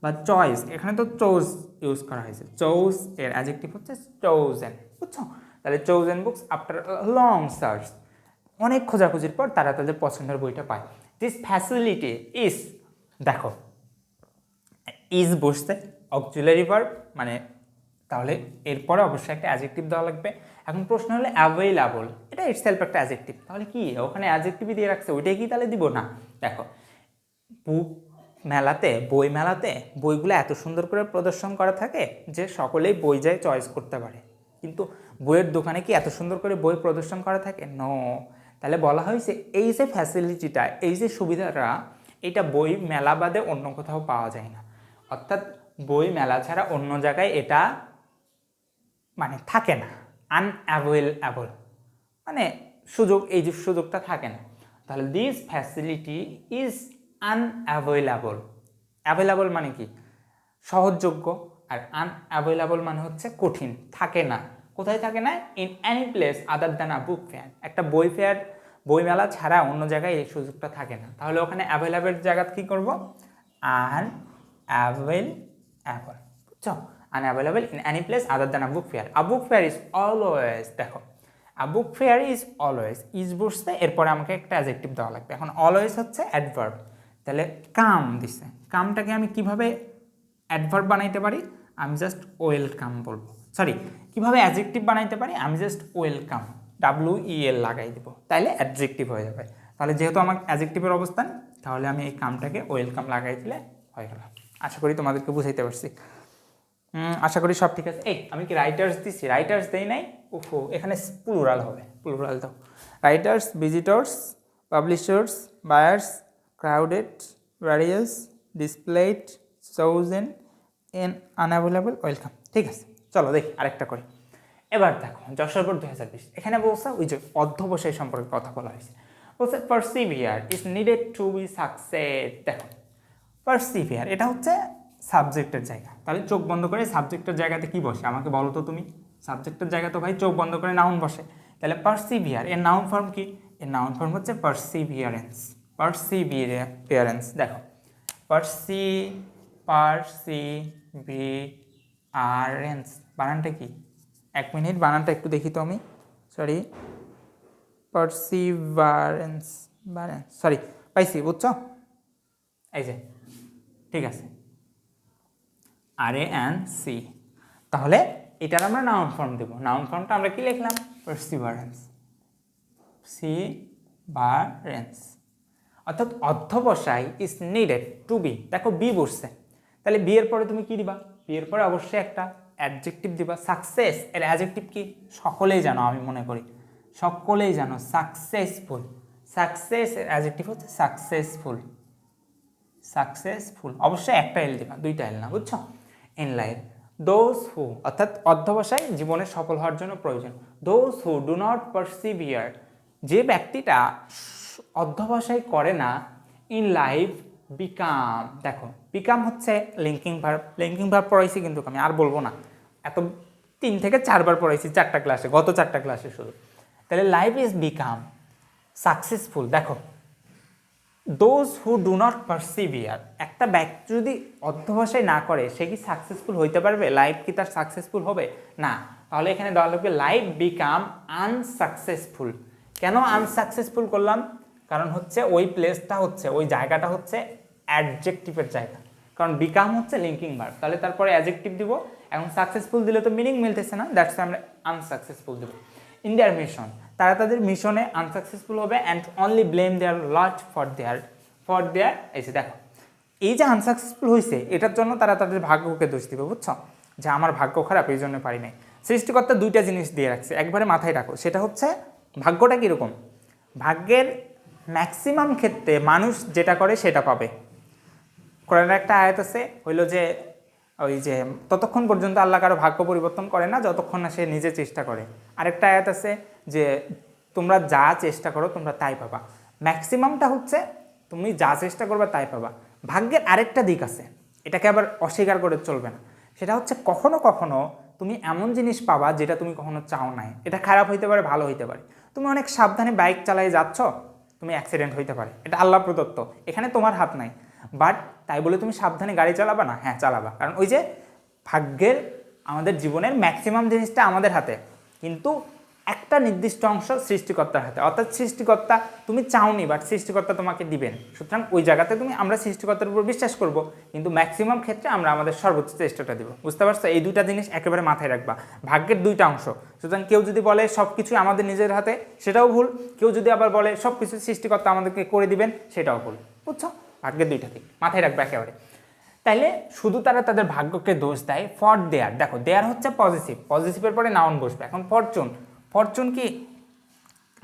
বা চয়েস, এখানে তো চোজ ইউজ করা হয়েছে, চোজ এর অ্যাডজেক্টিভ হচ্ছে চোজেন, বুঝছো? তাহলে chosen books after long search, অনেক খোঁজাখুঁজির পর তারা তাদের পছন্দের বইটা পায়। দিস ফ্যাসিলিটি ইজ, দেখো ইজ বসছে অক্সিলারি ভার্ব, মানে তাহলে এরপরে অবশ্যই একটা অ্যাডজেক্টিভ দেওয়া লাগবে। এখন প্রশ্ন হলো অ্যাভেইলেবল, এটা ইটসেলফ একটা অ্যাডজেক্টিভ, তাহলে কি ওখানে অ্যাডজেক্টিভই দিয়ে রাখছে, ওইটাই কি তাহলে দিব না? দেখো বুক মেলাতে, বই মেলাতে বইগুলো এত সুন্দর করে প্রদর্শন করা থাকে যে সকলেই বই যায় চয়েস করতে পারে, কিন্তু বইয়ের দোকানে কি এত সুন্দর করে বই প্রদর্শন করা থাকে, নো। তাহলে বলা হয়েছে এই যে ফ্যাসিলিটিটা, এই যে সুবিধাটা, এটা বই মেলা বাদে অন্য কোথাও পাওয়া যায় না, অর্থাৎ বই মেলা ছাড়া অন্য জায়গায় এটা মানে থাকে না, আনঅ্যাভেলেবল, মানে সুযোগ, এই যে সুযোগটা থাকে না। তাহলে this facility is unavailable. Available মানে কি? সহজযোগ্য। আর আনঅ্যাভেলেবল মানে হচ্ছে কঠিন, থাকে না। কোথায় থাকে না? In any place other than a book fair. একটা বই ফেয়ার, বইমেলা ছাড়া অন্য জায়গায় এই সুযোগটা থাকে না। তাহলে ওখানে অ্যাভেলেবল জায়গা কী করবো? আনঅ্যাভেলেবল। বুঝছো? Unavailable in any place other than a book fair. A book fair is always, দেখো a book fair is always, is বসছে, এরপরে আমাকে একটা অ্যাডজেক্টিভ দেওয়া লাগবে। এখন অলওয়েজ হচ্ছে অ্যাডভার্ব, তাহলে কাম দিছে। কামটাকে আমি কিভাবে অ্যাডভার্ব বানাইতে পারি? আমি জাস্ট ওয়েলকাম বলবো। সরি, কিভাবে অ্যাডজেক্টিভ বানাইতে পারি? আমি জাস্ট ওয়েলকাম, WEL লাগাই দেবো, তাইলে অ্যাডজেক্টিভ হয়ে যাবে। তাহলে যেহেতু আমার অ্যাডজেক্টিভের অবস্থান, তাহলে আমি এই কামটাকে ওয়েলকাম লাগাই দিলে হয়ে গেল। আশা করি তোমাদেরকে বুঝাইতে পারছি। আশা করি সব ঠিক আছে। এই আমি কি রাইটার্স দিচ্ছি? রাইটার্স দেই নাই? ওফো, এখানে প্লুরাল হবে, প্লুরাল দাও। Writers, visitors, publishers, buyers, crowded, various, displayed, chosen, an unavailable, welcome. ঠিক আছে, চলো দেখি আরেকটা করি। এবার দেখো যশোর বোর্ড 2020, এখানে বলছে ওই যে অধ্যবসায় সম্পর্কে কথা বলা হয়েছে। বলছে perseverance is needed to be success. দেখো পারসিভিয়ার এটা হচ্ছে সাবজেক্টের জায়গা, তাহলে চোখ বন্ধ করে সাবজেক্টের জায়গাতে কি বসে আমাকে বলো তো তুমি? সাবজেক্টের জায়গা তো ভাই চোখ বন্ধ করে নাউন বসে। তাহলে পারসিভিয়ার এর নাউন ফর্ম কি? এর নাউন ফর্ম হচ্ছে পারসিভিয়ারেন্স। পারসিভিয়ারেন্স, দেখো পারসিভিয়ারেন্স বানানটা কি? এক মিনিট, বানানটা একটু দেখি তো আমি। সরি, পারসিভারেন্স, সরি, পাইছি, বুঝছো? এই যে ঠিক আছে, RANC। তাহলে এটার আমরা নাউন ফর্ম দেবো। নাউন ফর্মটা আমরা কি লিখলাম? পারসিভারেন্স, অর্থাৎ অধ্যবসায় ইজ নিডেড টু বি। দেখো বি বসছে, তাহলে বি এর পরে তুমি কি দিবা? বি এর পরে অবশ্যই একটা অ্যাডজেক্টিভ দিবা। সাকসেস এর অ্যাডজেক্টিভ কি? সকলেই জানো, আমি মনে করি সকলেই জানো, সাকসেসফুল। সাকসেস এর অ্যাডজেক্টিভ হচ্ছে সাকসেসফুল। সাকসেসফুল অবশ্যই একটা এল দিবা, দুইটা এল না, বুঝছো? ইন লাইফ দোজ হু, অর্থাৎ অধ্যবসায় জীবনে সফল হওয়ার জন্য প্রয়োজন। দোজ হু ডু নট পারসিভিয়ার, যে ব্যক্তিটা অধ্যবসায় করে না, ইন লাইফ বিকাম। দেখো বিকাম হচ্ছে লিঙ্কিং ভার্ব। লিঙ্কিং ভার্ব পড়াইছি কিন্তু আমি আর বলবো না, এত 3 থেকে 4 বার পড়াইছি 4টা ক্লাসে, গত 4টা ক্লাসে শুধু। তাহলে লাইফ ইজ বিকাম সাকসেসফুল। দেখো দোজ হু ডু নট পারসিভিয়ার, একটা ব্যক্তি যদি অধ্যবসায় না করে সে কি সাকসেসফুল হইতে পারবে? লাইফ কি তার সাকসেসফুল হবে? না। তাহলে এখানে দেওয়া লাগবে লাইফ বিকাম আনসাকসেসফুল। কেন আনসাকসেসফুল করলাম? কারণ হচ্ছে ওই প্লেসটা হচ্ছে, ওই জায়গাটা হচ্ছে অ্যাডজেক্টিভের জায়গা, কারণ বিকাম হচ্ছে লিঙ্কিং ভার্ব। তাহলে তারপরে অ্যাডজেক্টিভ দিব। এখন সাকসেসফুল দিলে তো মিনিং মিলতেছে না, দ্যাটস আমরা আনসাকসেসফুল দেবো। ইন দেয়ার মিশন, তারা তাদের মিশনে আনসাকসেসফুল হবে। And only blame their lot for their এই যে দেখো, এই যে আনসাকসেসফুল হয়েছে এটার জন্য তারা তাদের ভাগ্যকে দোষ দিবে, বুঝছো? যে আমার ভাগ্য খারাপ, এই জন্য পারি নাই। সৃষ্টিকর্তা দুইটা জিনিস দিয়ে রাখছে, একবারে মাথায় রাখো। সেটা হচ্ছে ভাগ্যটা কীরকম? ভাগ্যের ম্যাক্সিমাম ক্ষেত্রে মানুষ যেটা করে সেটা পাবে। কোরআনের একটা আয়াত আছে, হইল যে ওই যে ততক্ষণ পর্যন্ত আল্লাহ কারো ভাগ্য পরিবর্তন করে না যতক্ষণ না সে নিজে চেষ্টা করে। আরেকটা আয়াত আছে যে তোমরা যা চেষ্টা করো তোমরা তাই পাবা। ম্যাক্সিমামটা হচ্ছে তুমি যা চেষ্টা করবে তাই পাবা। ভাগ্যের আরেকটা দিক আছে, এটাকে আবার অস্বীকার করে চলবে না। সেটা হচ্ছে কখনো কখনো তুমি এমন জিনিস পাবা যেটা তুমি কখনো চাও নাই। এটা খারাপ হইতে পারে, ভালো হইতে পারে। তুমি অনেক সাবধানে বাইক চালাই যাচ্ছ, তুমি অ্যাক্সিডেন্ট হইতে পারে, এটা আল্লাহ প্রদত্ত, এখানে তোমার হাত নাই। বাট তাই বলে তুমি সাবধানে গাড়ি চালাবা না? হ্যাঁ চালাবা, কারণ ওই যে ভাগ্যের আমাদের জীবনের ম্যাক্সিমাম জিনিসটা আমাদের হাতে, কিন্তু একটা নির্দিষ্ট অংশ সৃষ্টিকর্তার হাতে। অর্থাৎ সৃষ্টিকর্তা তুমি চাওনি, বাট সৃষ্টিকর্তা তোমাকে দিবেন। সুতরাং ওই জায়গাতে আমরা সৃষ্টিকর্তার উপর বিশ্বাস করব, কিন্তু ম্যাক্সিমাম ক্ষেত্রে আমরা আমাদের সর্বোচ্চ চেষ্টাটা দেবো। বুঝতে পারছো? এই দুইটা জিনিস একেবারে মাথায় রাখবা, ভাগ্যের দুইটা অংশ। সুতরাং কেউ যদি বলে সব কিছু আমাদের নিজের হাতে, সেটাও ভুল। কেউ যদি আবার বলে সব কিছু সৃষ্টিকর্তা আমাদেরকে করে দিবেন, সেটাও ভুল। বুঝছো? ভাগ্যের দুইটা দিক মাথায় রাখবে একেবারে। তাইলে শুধু তারা তাদের ভাগ্যকে দোষ দেয় ফর দেয়ার। দেখো দেয়ার হচ্ছে পজিটিভ, পজিটিভের পরে নাউন বসবে। এখন ফরচুন, ফরচুন কি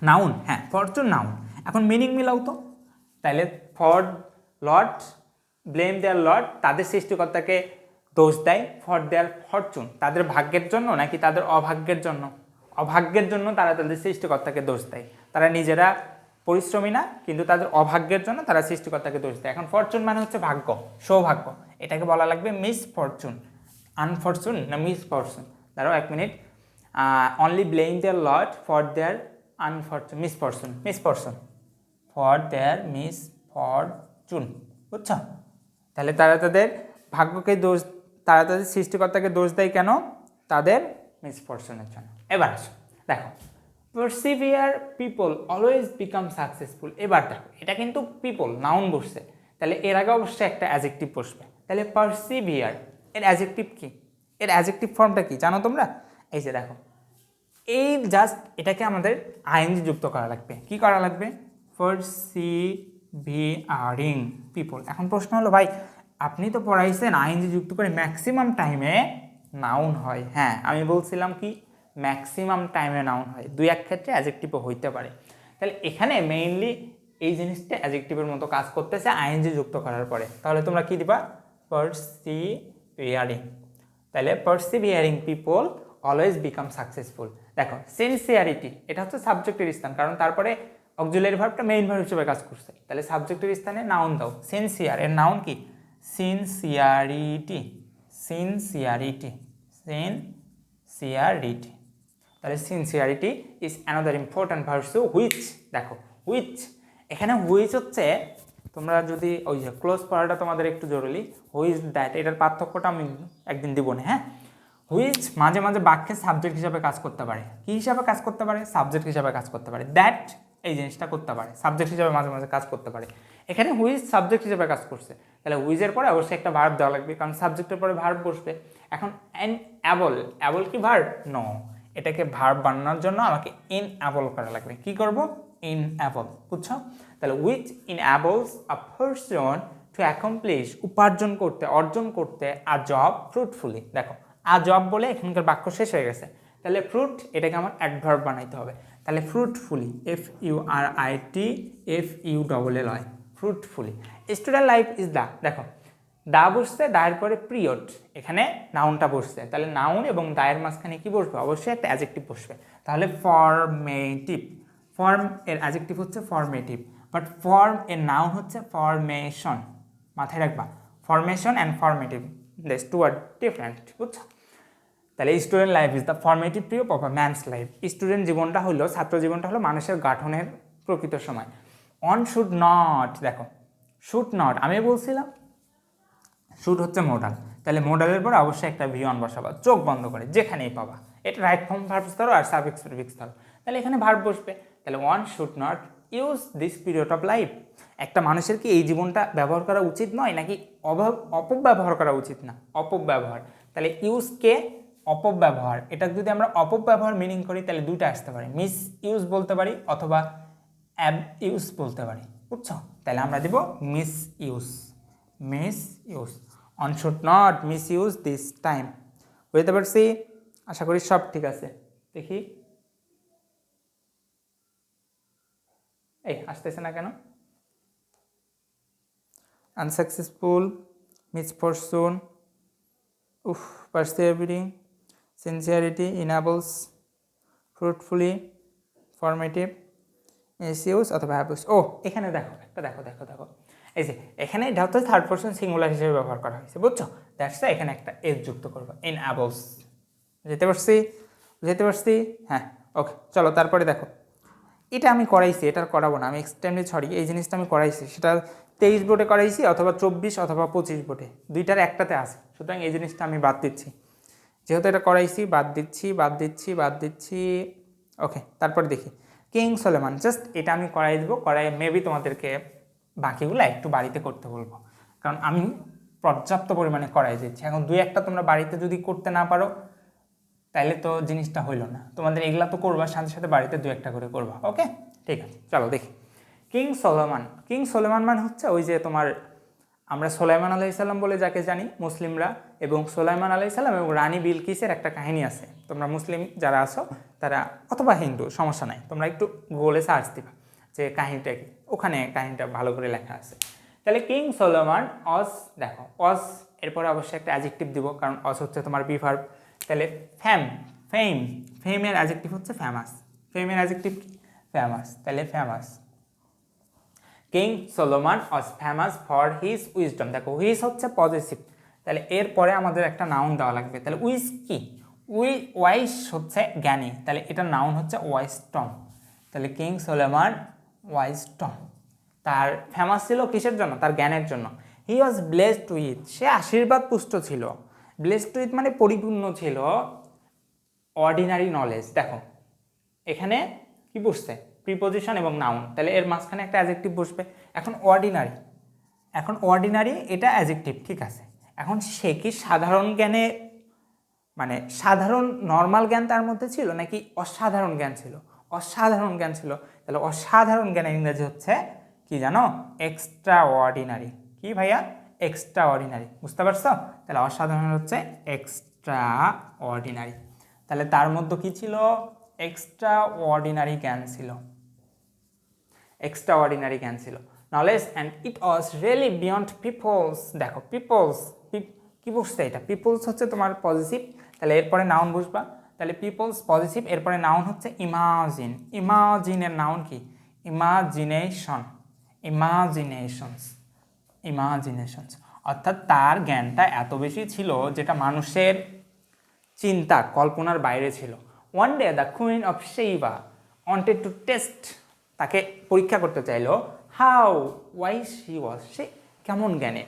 নাউন? হ্যাঁ ফরচুন নাউন। এখন মিনিং মিলাও তো। তাইলে ফর লট ব্লেম দেয়ার লট, তাদের সৃষ্টিকর্তাকে দোষ দেয় ফর দেয়ার ফরচুন, তাদের ভাগ্যের জন্য নাকি তাদের অভাগ্যের জন্য? অভাগ্যের জন্য তারা তাদের সৃষ্টিকর্তাকে দোষ দেয়। তারা নিজেরা পরিশ্রমী না, কিন্তু তাদের অভাগ্যের জন্য তারা সৃষ্টিকর্তাকে দোষ দেয়। এখন ফরচুন মানে হচ্ছে ভাগ্য, সৌভাগ্য, এটাকে বলা লাগবে মিস ফরচুন। আনফরচুন না মিস ফরচুন। দাঁড়াও 1 minute. Only blame their lord for their unfortune misfortune for their misfortune, বুঝছো? তাহলে তারা তাদের ভাগ্যকে দোষ, তারা তাদের সৃষ্টিকর্তাকে দোষ দেয় কেন? তাদের মিসফরচুনের জন্য। এবার আসো দেখো, পারসিভিয়ার পিপল অলওয়েজ বিকাম সাকসেসফুল। এবার দেখো, এটা কিন্তু পিপল নাউন বসছে, তাহলে এর আগে অবশ্যই একটা অ্যাজেক্টিভ বসবে। তাহলে পারসিভিয়ার এর অ্যাজেক্টিভ কি? এর অ্যাজেক্টিভ ফর্মটা কি জানো তোমরা? এই যে দেখো, এই জাস্ট এটাকে আমাদের আইএনজি যুক্ত করা লাগবে। কি করা লাগবে? পারসিভিয়ারিং পিপল। এখন প্রশ্ন হলো, ভাই আপনি তো পড়াইছেন আইএনজি যুক্ত করে ম্যাক্সিমাম টাইমে নাউন হয়। হ্যাঁ, আমি বলছিলাম কি ম্যাক্সিমাম টাইমে নাউন হয়, 2-1 ক্ষেত্রে অ্যাজেক্টিভও হইতে পারে। তাহলে এখানে মেইনলি এই জিনিসটা অ্যাজেক্টিভের মতো কাজ করতেছে আইএনজি যুক্ত করার পরে। তাহলে তোমরা কি দিবা? পারসিভিয়ারিং। তাহলে পারসিভিয়ারিং পিপল অলওয়েজ বিকাম সাকসেসফুল। দেখো, সিনসিয়ারিটি এটা হচ্ছে সাবজেক্টের স্থান, কারণ তারপরে অক্সিলারি ভার্বটা মেইন ভার্ব হিসেবে কাজ করছে। তাহলে সাবজেক্টের স্থানে নাউন দাও। সিনসিয়ার এর নাউন কি? সিনসিয়ারিটি। তাহলে sincerity is another important verb which. দেখো হুইচ, এখানে হুইচ হচ্ছে, তোমরা যদি ওই যে ক্লোজ পড়াটা তোমাদের একটু জরুরি। হুইচ দ্যাট, এটার পার্থক্যটা আমি একদিন দিব না। হ্যাঁ, হুইচ মাঝে মাঝে বাক্যে সাবজেক্ট হিসাবে কাজ করতে পারে। কি হিসাবে কাজ করতে পারে? সাবজেক্ট হিসাবে কাজ করতে পারে। দ্যাট এই জিনিসটা করতে পারে, সাবজেক্ট হিসাবে মাঝে মাঝে কাজ করতে পারে। এখানে হুইচ সাবজেক্ট হিসাবে কাজ করছে, তাহলে হুইচের পরে অবশ্যই একটা ভার্ব দেওয়া লাগবে, কারণ সাবজেক্টের পরে ভার্ব বসবে। এখন অ্যাবল কি ভার্ব? নো, এটাকে ভার্ব বানানোর জন্য আমাকে ইনঅ্যাবল করা লাগবে। কি করব? ইনঅ্যাবল, বুঝছো? তাহলে which enables a person to accomplish, উপার্জন করতে, অর্জন করতে, আ জব ফ্রুটফুলি। দেখো, আ জব বলে এখানকার বাক্য শেষ হয়ে গেছে। তাহলে ফ্রুট এটাকে আমার অ্যাডভার্ব বানাইতে হবে। তাহলে fruitfully, FURITFULLY, fruitfully. Student life is the, দেখো দা বসছে, দায়ের পরে পিরিয়ড, এখানে নাউনটা বসছে। তাহলে নাউন এবং দায়ের মাঝখানে কি বসবে? অবশ্যই একটা অ্যাজেক্টিভ বসবে। তাহলে ফর্মেটিভ, ফর্ম এর অ্যাজেক্টিভ হচ্ছে ফর্মেটিভ, বাট ফর্ম এর নাউন হচ্ছে ফরমেশন। মাথায় রাখবা, formation and formative, this two are different, বুঝছো? তাহলে student life is the formative period of a man's life. Student জীবনটা হলো, ছাত্র জীবনটা হলো মানুষের গঠনের প্রকৃত সময়। অন শুড নট, দেখো শুড নট আমি বলছিলাম, শুড হচ্ছে মোডাল, তাহলে মোডালের পর অবশ্যই একটা ভি অন বসাবা, চোখ বন্ধ করে, যেখানেই পাবা। এটা রাইট ফর্ম ভার্বস ধরো আর সাফিক্স প্রিফিক্স ধরো, তাহলে এখানে ভার্ব বসবে। তাহলে one should not use this period of life. একটা মানুষের কি এই জীবনটা ব্যবহার করা উচিত নয়, নাকি অপব্যবহার করা উচিত না? অপব্যবহার। তাহলে ইউজকে অপব্যবহার, এটা যদি আমরা অপব্যবহার মিনিং করি তাহলে দুইটা আসতে পারে, মিস ইউজ বলতে পারি অথবা অ্যাব ইউজ বলতে পারি, বুঝছো? তাহলে আমরা দিব miss use. On should not miss use this time. বুঝতে পারছি? আশা করি সব ঠিক আছে। দেখি, এই আসতেছে না কেন? Unsuccessful, misfortune, persevering, sincerity, enables, fruitfully, formative, misuse অথবা অ্যাবিউজ। ও এখানে দেখো একটা, দেখো এই যে এখানে এটা হচ্ছে থার্ড পারসন সিঙ্গুলার হিসেবে ব্যবহার করা হয়েছে, বুঝছো? দ্যাটস এখানে একটা এস যুক্ত করবো, ইনঅ্যাবলস। যেতে পারছি? হ্যাঁ, ওকে, চলো তারপরে দেখো, এটা আমি করাইছি, এটা করাবো না, আমি এক্সট্রিমলি সরি, এই জিনিসটা আমি করাইছি, সেটা 23 বোর্ডে করাইছি অথবা 24 অথবা 25 বোর্ডে, দুইটার একটাতে আছে, সুতরাং এই জিনিসটা আমি বাদ দিচ্ছি। যেহেতু এটা করাইছি, বাদ দিচ্ছি। ওকে, তারপর দেখি কিং সোলেমান, জাস্ট এটা আমি করাই দেবো, করাই মেবি তোমাদেরকে বাকিগুলো একটু বাড়িতে করতে বলবো, কারণ আমি পর্যাপ্ত পরিমাণে করাই দিচ্ছি। এখন 2-1টা তোমরা বাড়িতে যদি করতে না পারো তাইলে তো জিনিসটা হইলো না। তোমাদের এগুলা তো করবা, সাথে সাথে বাড়িতে 2-1টা করে করবা। ওকে, ঠিক আছে, চলো দেখি। কিং সোলেমান মানে হচ্ছে ওই যে তোমার, আমরা সোলাইমান আলাইসাল্লাম বলে যাকে জানি মুসলিমরা, এবং সোলাইমান আলাইসাল্লাম এবং রানী বিলকিসের একটা কাহিনী আছে। তোমরা মুসলিম যারা আছো তারা, অথবা হিন্দু, সমস্যা নাই, তোমরা একটু গুগলে সার্চ দিবা যে কাহিনীটা কি, ওখানে কাহিনীটা ভালো করে লেখা আছে। তাহলে কিং সোলোমন অস, দেখো অস এরপরে অবশ্যই একটা অ্যাডজেক্টিভ দিব, কারণ অস হচ্ছে তোমার বিভার্ব। তাহলে ফেমের অ্যাডজেক্টিভ হচ্ছে ফেমাস। ফেমের অ্যাডজেক্টিভ ফেমাস, তাহলে famous king Solomon was famous for his wisdom. দেখো হুইজ হচ্ছে পজিটিভ, তাহলে এরপরে আমাদের একটা নাউন দেওয়া লাগবে। তাহলে উইজ কি, ওয়াইস হচ্ছে জ্ঞানী, তাহলে এটা নাউন হচ্ছে ওয়াইজটম। তাহলে কিং সোলোমন ওয়াইজটম, তার ফেমাস ছিল কিসের জন্য, তার জ্ঞানের জন্য। হি ওয়াজ ব্লেসড উইথ, সে আশীর্বাদ পুষ্ট ছিল। ব্লেসড উইথ মানে পরিপূর্ণ ছিল অর্ডিনারি নলেজ। দেখো এখানে কি বসছে, প্রিপোজিশন এবং নাউন, তাহলে এর মাঝখানে একটা অ্যাডজেক্টিভ বসবে। এখন অর্ডিনারি এটা অ্যাডজেক্টিভ, ঠিক আছে। এখন সে কি সাধারণ জ্ঞানে, মানে সাধারণ নর্মাল জ্ঞান তার মধ্যে ছিল নাকি অসাধারণ জ্ঞান ছিল? অসাধারণ জ্ঞান ছিল। তাহলে অসাধারণ জ্ঞানের ইংরেজি হচ্ছে কি জানো, এক্সট্রা অর্ডিনারি। কি ভাইয়া, এক্সট্রা অর্ডিনারি, বুঝতে পারছো? তাহলে অসাধারণ হচ্ছে এক্সট্রা অর্ডিনারি। তাহলে তার মধ্যে কি ছিল, এক্সট্রা অর্ডিনারি জ্ঞান ছিল, এক্সট্রা অর্ডিনারি জ্ঞান ছিল। Knowledge and it was really beyond peoples. দেখো পিপলস কি বুঝতে, এটা পিপলস হচ্ছে তোমার পজিটিভ, তাহলে এরপরে নাউন বুঝবা। তাহলে পিপলস পজিটিভ, এরপরে নাউন হচ্ছে ইমাজিন। ইমাজিনের নাউন কি, ইমাজিনেশন, ইমাজিনেশনস, ইমাজিনেশনস। অর্থাৎ তার জ্ঞানটা এত বেশি ছিল যেটা মানুষের চিন্তা কল্পনার বাইরে ছিল। One day the queen of শেবা wanted to test, তাকে পরীক্ষা করতে চাইলো হাউ ওয়াইজ হি ওয়াজ, সে কেমন জ্ঞানে।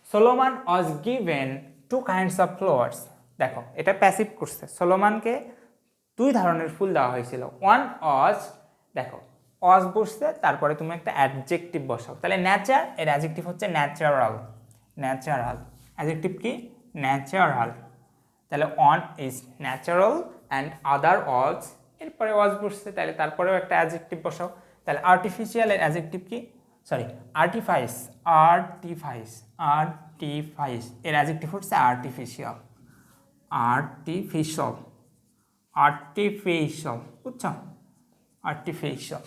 Solomon was given to kinds of flowers. দেখো এটা প্যাসিভ করছে, সোলোমনকে দুই ধরনের ফুল দেওয়া হয়েছিল। ওয়ান ওয়াজ, দেখো ওয়াজ বসছে, তারপরে তুমি একটা অ্যাডজেক্টিভ বসাও। তাহলে ন্যাচার, এর অ্যাডজেক্টিভ হচ্ছে ন্যাচারাল, ন্যাচারাল। অ্যাডজেক্টিভ কি, ন্যাচারাল। তাহলে one is natural and other was, এরপরে ওয়াজ বসছে, তাহলে তারপরেও একটা অ্যাডজেক্টিভ বসাও। তাহলে আর্টিফিশিয়াল এর অ্যাডজেক্টিভ কি, সরি আর্টিফাইস, আর্টিফাইস, আর্টিফাইস এর অ্যাডজেক্টিভ হচ্ছে আর্টিফিশিয়াল, আর্টিফিশিয়াল, আর্টিফিশিয়াল, বুঝছো, artificial.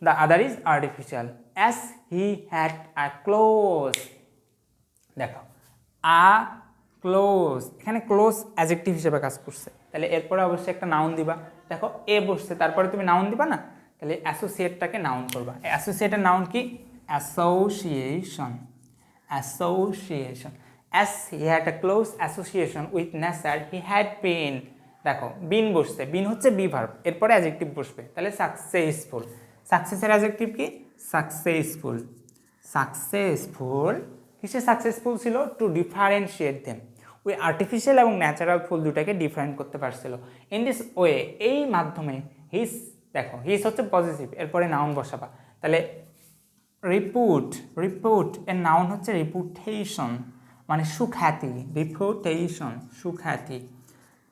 The other is artificial as he had a close. দেখো আ ক্লোজ, এখানে ক্লোজ অ্যাডজেক্টিভ হিসেবে কাজ করছে, তাহলে এরপরে অবশ্যই একটা নাউন দিবা। দেখো এ বসছে, তারপরে তুমি নাউন দিবা না, তাহলে অ্যাসোসিয়েটটাকে নাউন করবা। অ্যাসোসিয়েটের নাউন কি, association, association. As he had a close association with nature he had been. দেখো বিন বসছে, বিন হচ্ছে বি ভার্ব, এরপরে অ্যাডজেক্টিভ বসবে, তাহলে সাকসেসফুল। সাকসেসের অ্যাডজেক্টিভ কি, সাকসেসফুল, সাকসেসফুল। কিসে সাকসেসফুল ছিল, টু ডিফারেন্সিয়েট দেম, ওই আর্টিফিশিয়াল এবং ন্যাচারাল ফুল দুটাকে ডিফারেন্ট করতে পারছিল। ইন দিস ওয়ে, এই মাধ্যমে হিস, দেখো হিস হচ্ছে পজিটিভ, এরপরে নাউন বসাবা। তাহলে রিপুট, রিপুট এর নাউন হচ্ছে রিপুটেশন, মানে সুখ্যাতি, রিপুটেশন, সুখ্যাতি।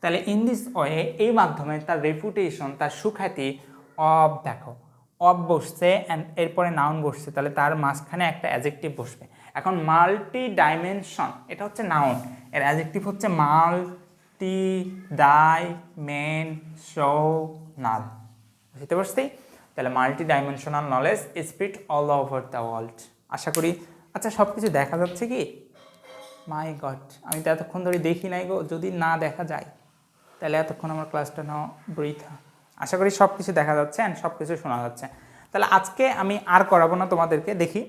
তাহলে ইন দিস ওয়ে, এই মাধ্যমে তার রেপুটেশন, তার সুখ্যাতি অব, দেখো অব বসছে অ্যান্ড এরপরে নাউন বসছে, তাহলে তার মাঝখানে একটা অ্যাডজেক্টিভ বসবে। এখন মাল্টি ডাইমেনশন, এটা হচ্ছে নাউন, এর অ্যাডজেক্টিভ হচ্ছে মাল্টি ডাইমেনশনাল, বুঝতে পারছি? তাহলে multidimensional knowledge spread all over the world. আশা করি, আচ্ছা সব কিছু দেখা যাচ্ছে কি? মাই গড, আমি তো এতক্ষণ ধরে দেখি নাই গো, যদি না দেখা যায় তাহলে এতক্ষণ আমার ক্লাসটা নাও বৃথা। আশা করি সব কিছু দেখা যাচ্ছে অ্যান্ড সব কিছু শোনা যাচ্ছে। তাহলে আজকে আমি আর করাবো না তোমাদেরকে, দেখি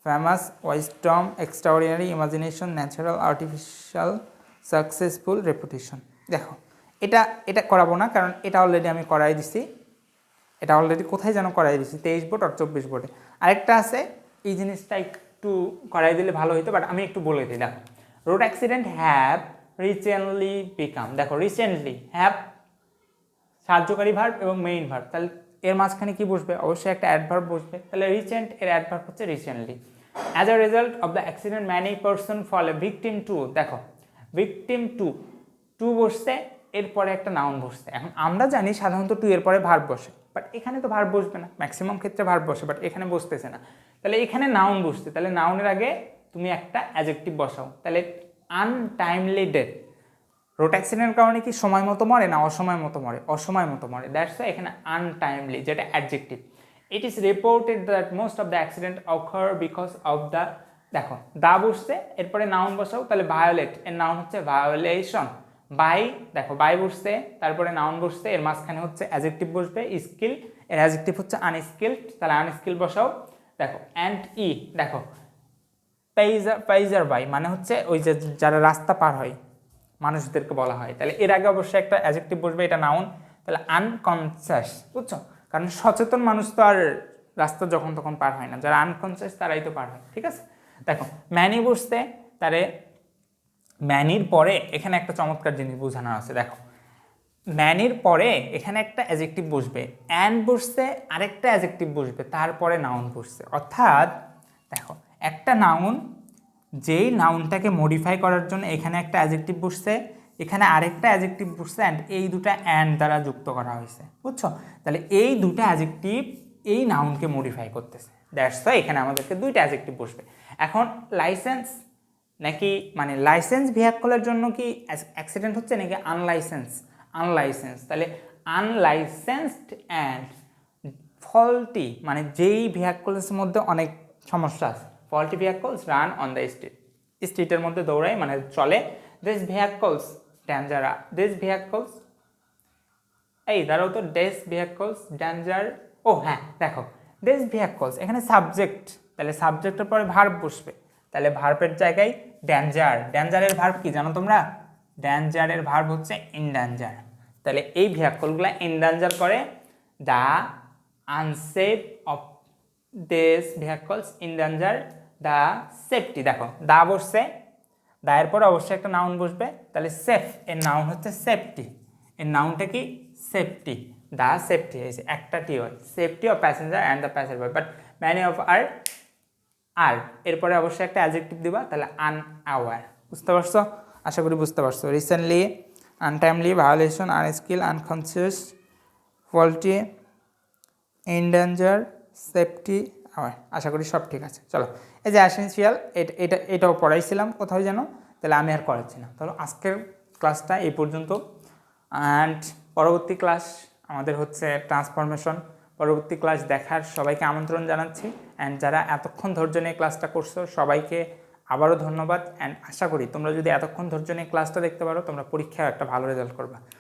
famous, wisdom, extraordinary, imagination, natural, artificial, successful, reputation. দেখো এটা এটা করাবো না, কারণ এটা অলরেডি আমি করাই দিছি, এটা অলরেডি কোথায় যেন করাই দিছি, 23 বোর্ড আর 24 বোর্ডে। আরেকটা আছে, এই জিনিসটা একটু করাই দিলে ভালো হতো, বাট আমি একটু বলে দিই। দেখো road accident have recently become, দেখো রিসেন্টলি, হ্যাভ সাহায্যকারী ভার্ব এবং মেইন ভার্ব, তাহলে এর মাঝখানে কি বসবে, অবশ্যই একটা অ্যাডভার্ব বসবে। তাহলে রিসেন্ট এর অ্যাডভার্ব হচ্ছে recently. As a result of the accident many person fall victim to, দেখো ভিকটিম টু, টু বসছে, এরপরে একটা নাউন বসছে। এখন আমরা জানি সাধারণত টু এর পরে ভার্ব বসে, বাট এখানে তো ভার্ব বসবে না, ম্যাক্সিমাম ক্ষেত্রে ভার্ব বসে, বাট এখানে বসতেছে না। তাহলে এখানে নাউন বসছে, তাহলে নাউনের আগে তুমি একটা অ্যাডজেক্টিভ বসাও। তাহলে আনটাইমলি ডেথ, রোড অ্যাক্সিডেন্টের কারণে কি সময় মতো মরে না অসময় মতো মরে, অসময় মতো মরে, দ্যাটস ওয়াই এখানে আনটাইমলি, যেটা adjective. It is reported that most of the accident ochre because of the, দেখো দা বসছে, এরপরে নাউন বসাও, তাহলে ভায়োলেট এর নাউন হচ্ছে ভায়োলেশন। বাই, দেখো বাই বসছে, তারপরে নাউন বসছে, এর মাঝখানে হচ্ছে অ্যাডজেক্টিভ বসবে। স্কিল এর অ্যাডজেক্টিভ হচ্ছে আনস্কিলড, তাহলে আনস্কিল বসাও। দেখো অ্যান্ড ই দেখো পেইজার বাই মানে হচ্ছে ওই যে যারা রাস্তা পার হয় মানুষদেরকে বলা হয়, তাহলে এর আগে অবশ্যই একটা অ্যাডজেক্টিভ বসবে, এটা নাউন। তাহলে আনকনসিয়াস, বুঝছো? কারণ সচেতন মানুষ তো আর রাস্তা যখন তখন পার হয় না, যারা আনকনসিয়াস তারাই তো পার হয়, ঠিক আছে? দেখো ম্যানি বসতে, তারে ম্যানির পরে এখানে একটা চমৎকার জিনিস বোঝানো আছে। দেখো ম্যানির পরে এখানে একটা অ্যাডজেক্টিভ বসবে, অ্যান্ড বসছে আরেকটা অ্যাডজেক্টিভ বসবে, তারপরে নাউন বসছে। অর্থাৎ দেখো একটা নাউন, যেই নাউনটাকে মডিফাই করার জন্য এখানে একটা অ্যাডজেক্টিভ বসছে, এখানে আরেকটা অ্যাডজেক্টিভ বসছে, অ্যান্ড এই দুটা অ্যান্ড দ্বারা যুক্ত করা হয়েছে, বুঝছো? তাহলে এই দুটা অ্যাডজেক্টিভ এই নাউনকে মডিফাই করতেছে, দ্যাটস ওয়াই এখানে আমাদেরকে দুইটা অ্যাডজেক্টিভ বসবে। এখন লাইসেন্স নাকি মানে লাইসেন্স ভেহিকলের জন্য কি অ্যাক্সিডেন্ট হচ্ছে নাকি আনলাইসেন্স? আনলাইসেন্স। তাহলে আনলাইসেন্সড অ্যান্ড ফল্টি মানে যেই ভেহিকলসের মধ্যে অনেক সমস্যা আছে, faulty vehicles run on the street, স্ট্রিটের মধ্যে দৌড়ায় মানে চলে। This vehicles danger, this vehicles, এই দাঁড়াও তো, দিস ভেহিকলস ডেঞ্জার, ও হ্যাঁ দেখো দিস ভেহিকলস এখানে সাবজেক্ট, তাহলে সাবজেক্টের পরে ভার্ব বসবে, তাহলে ভার্বের জায়গায় ডেঞ্জার। ডেঞ্জারের ভার্ব কি জানো তোমরা? ডেঞ্জারের ভার্ব হচ্ছে ইনডেঞ্জার। তাহলে এই ভেহিকলগুলো ইনডেঞ্জার করে the unsafe of this vehicles endanger the safety. দেখো দা বসছে, দায়ের পর অবশ্যই একটা নাউন বসবে, তাহলে সেফ এর নাউন হচ্ছে সেফটি, এর নাউনটা কি? সেফটি, দ্য সেফটি হয়েছে একটা টি হয়, safety of passenger and the passenger, but many of our এরপরে অবশ্যই একটা অ্যাডজেক্টিভ দিবা, তাহলে আনঅ্যাওয়ার। বুঝতে পারছো? আশা করি বুঝতে পারছো। Recently, untimely, violation, unskill, unconscious, faulty, endanger, safety, our. আশা করি সব ঠিক আছে। চলো এই যে অ্যাসেনশিয়াল, এটাও পড়াইছিলাম কোথাও যেন, তাহলে আমি আর করাচ্ছি না। তাহলে আজকের ক্লাসটা এই পর্যন্ত, অ্যান্ড পরবর্তী ক্লাস আমাদের হচ্ছে ট্রান্সফরমেশন। পরবর্তী ক্লাস দেখার সবাইকে আমন্ত্রণ জানাচ্ছি, অ্যান্ড যারা এতক্ষণ ধৈর্য নিয়ে ক্লাসটা করছো সবাইকে আবারও ধন্যবাদ। অ্যান্ড আশা করি তোমরা যদি এতক্ষণ ধৈর্য নিয়ে ক্লাসটা দেখতে পারো তোমরা পরীক্ষায় একটা ভালো রেজাল্ট করবা।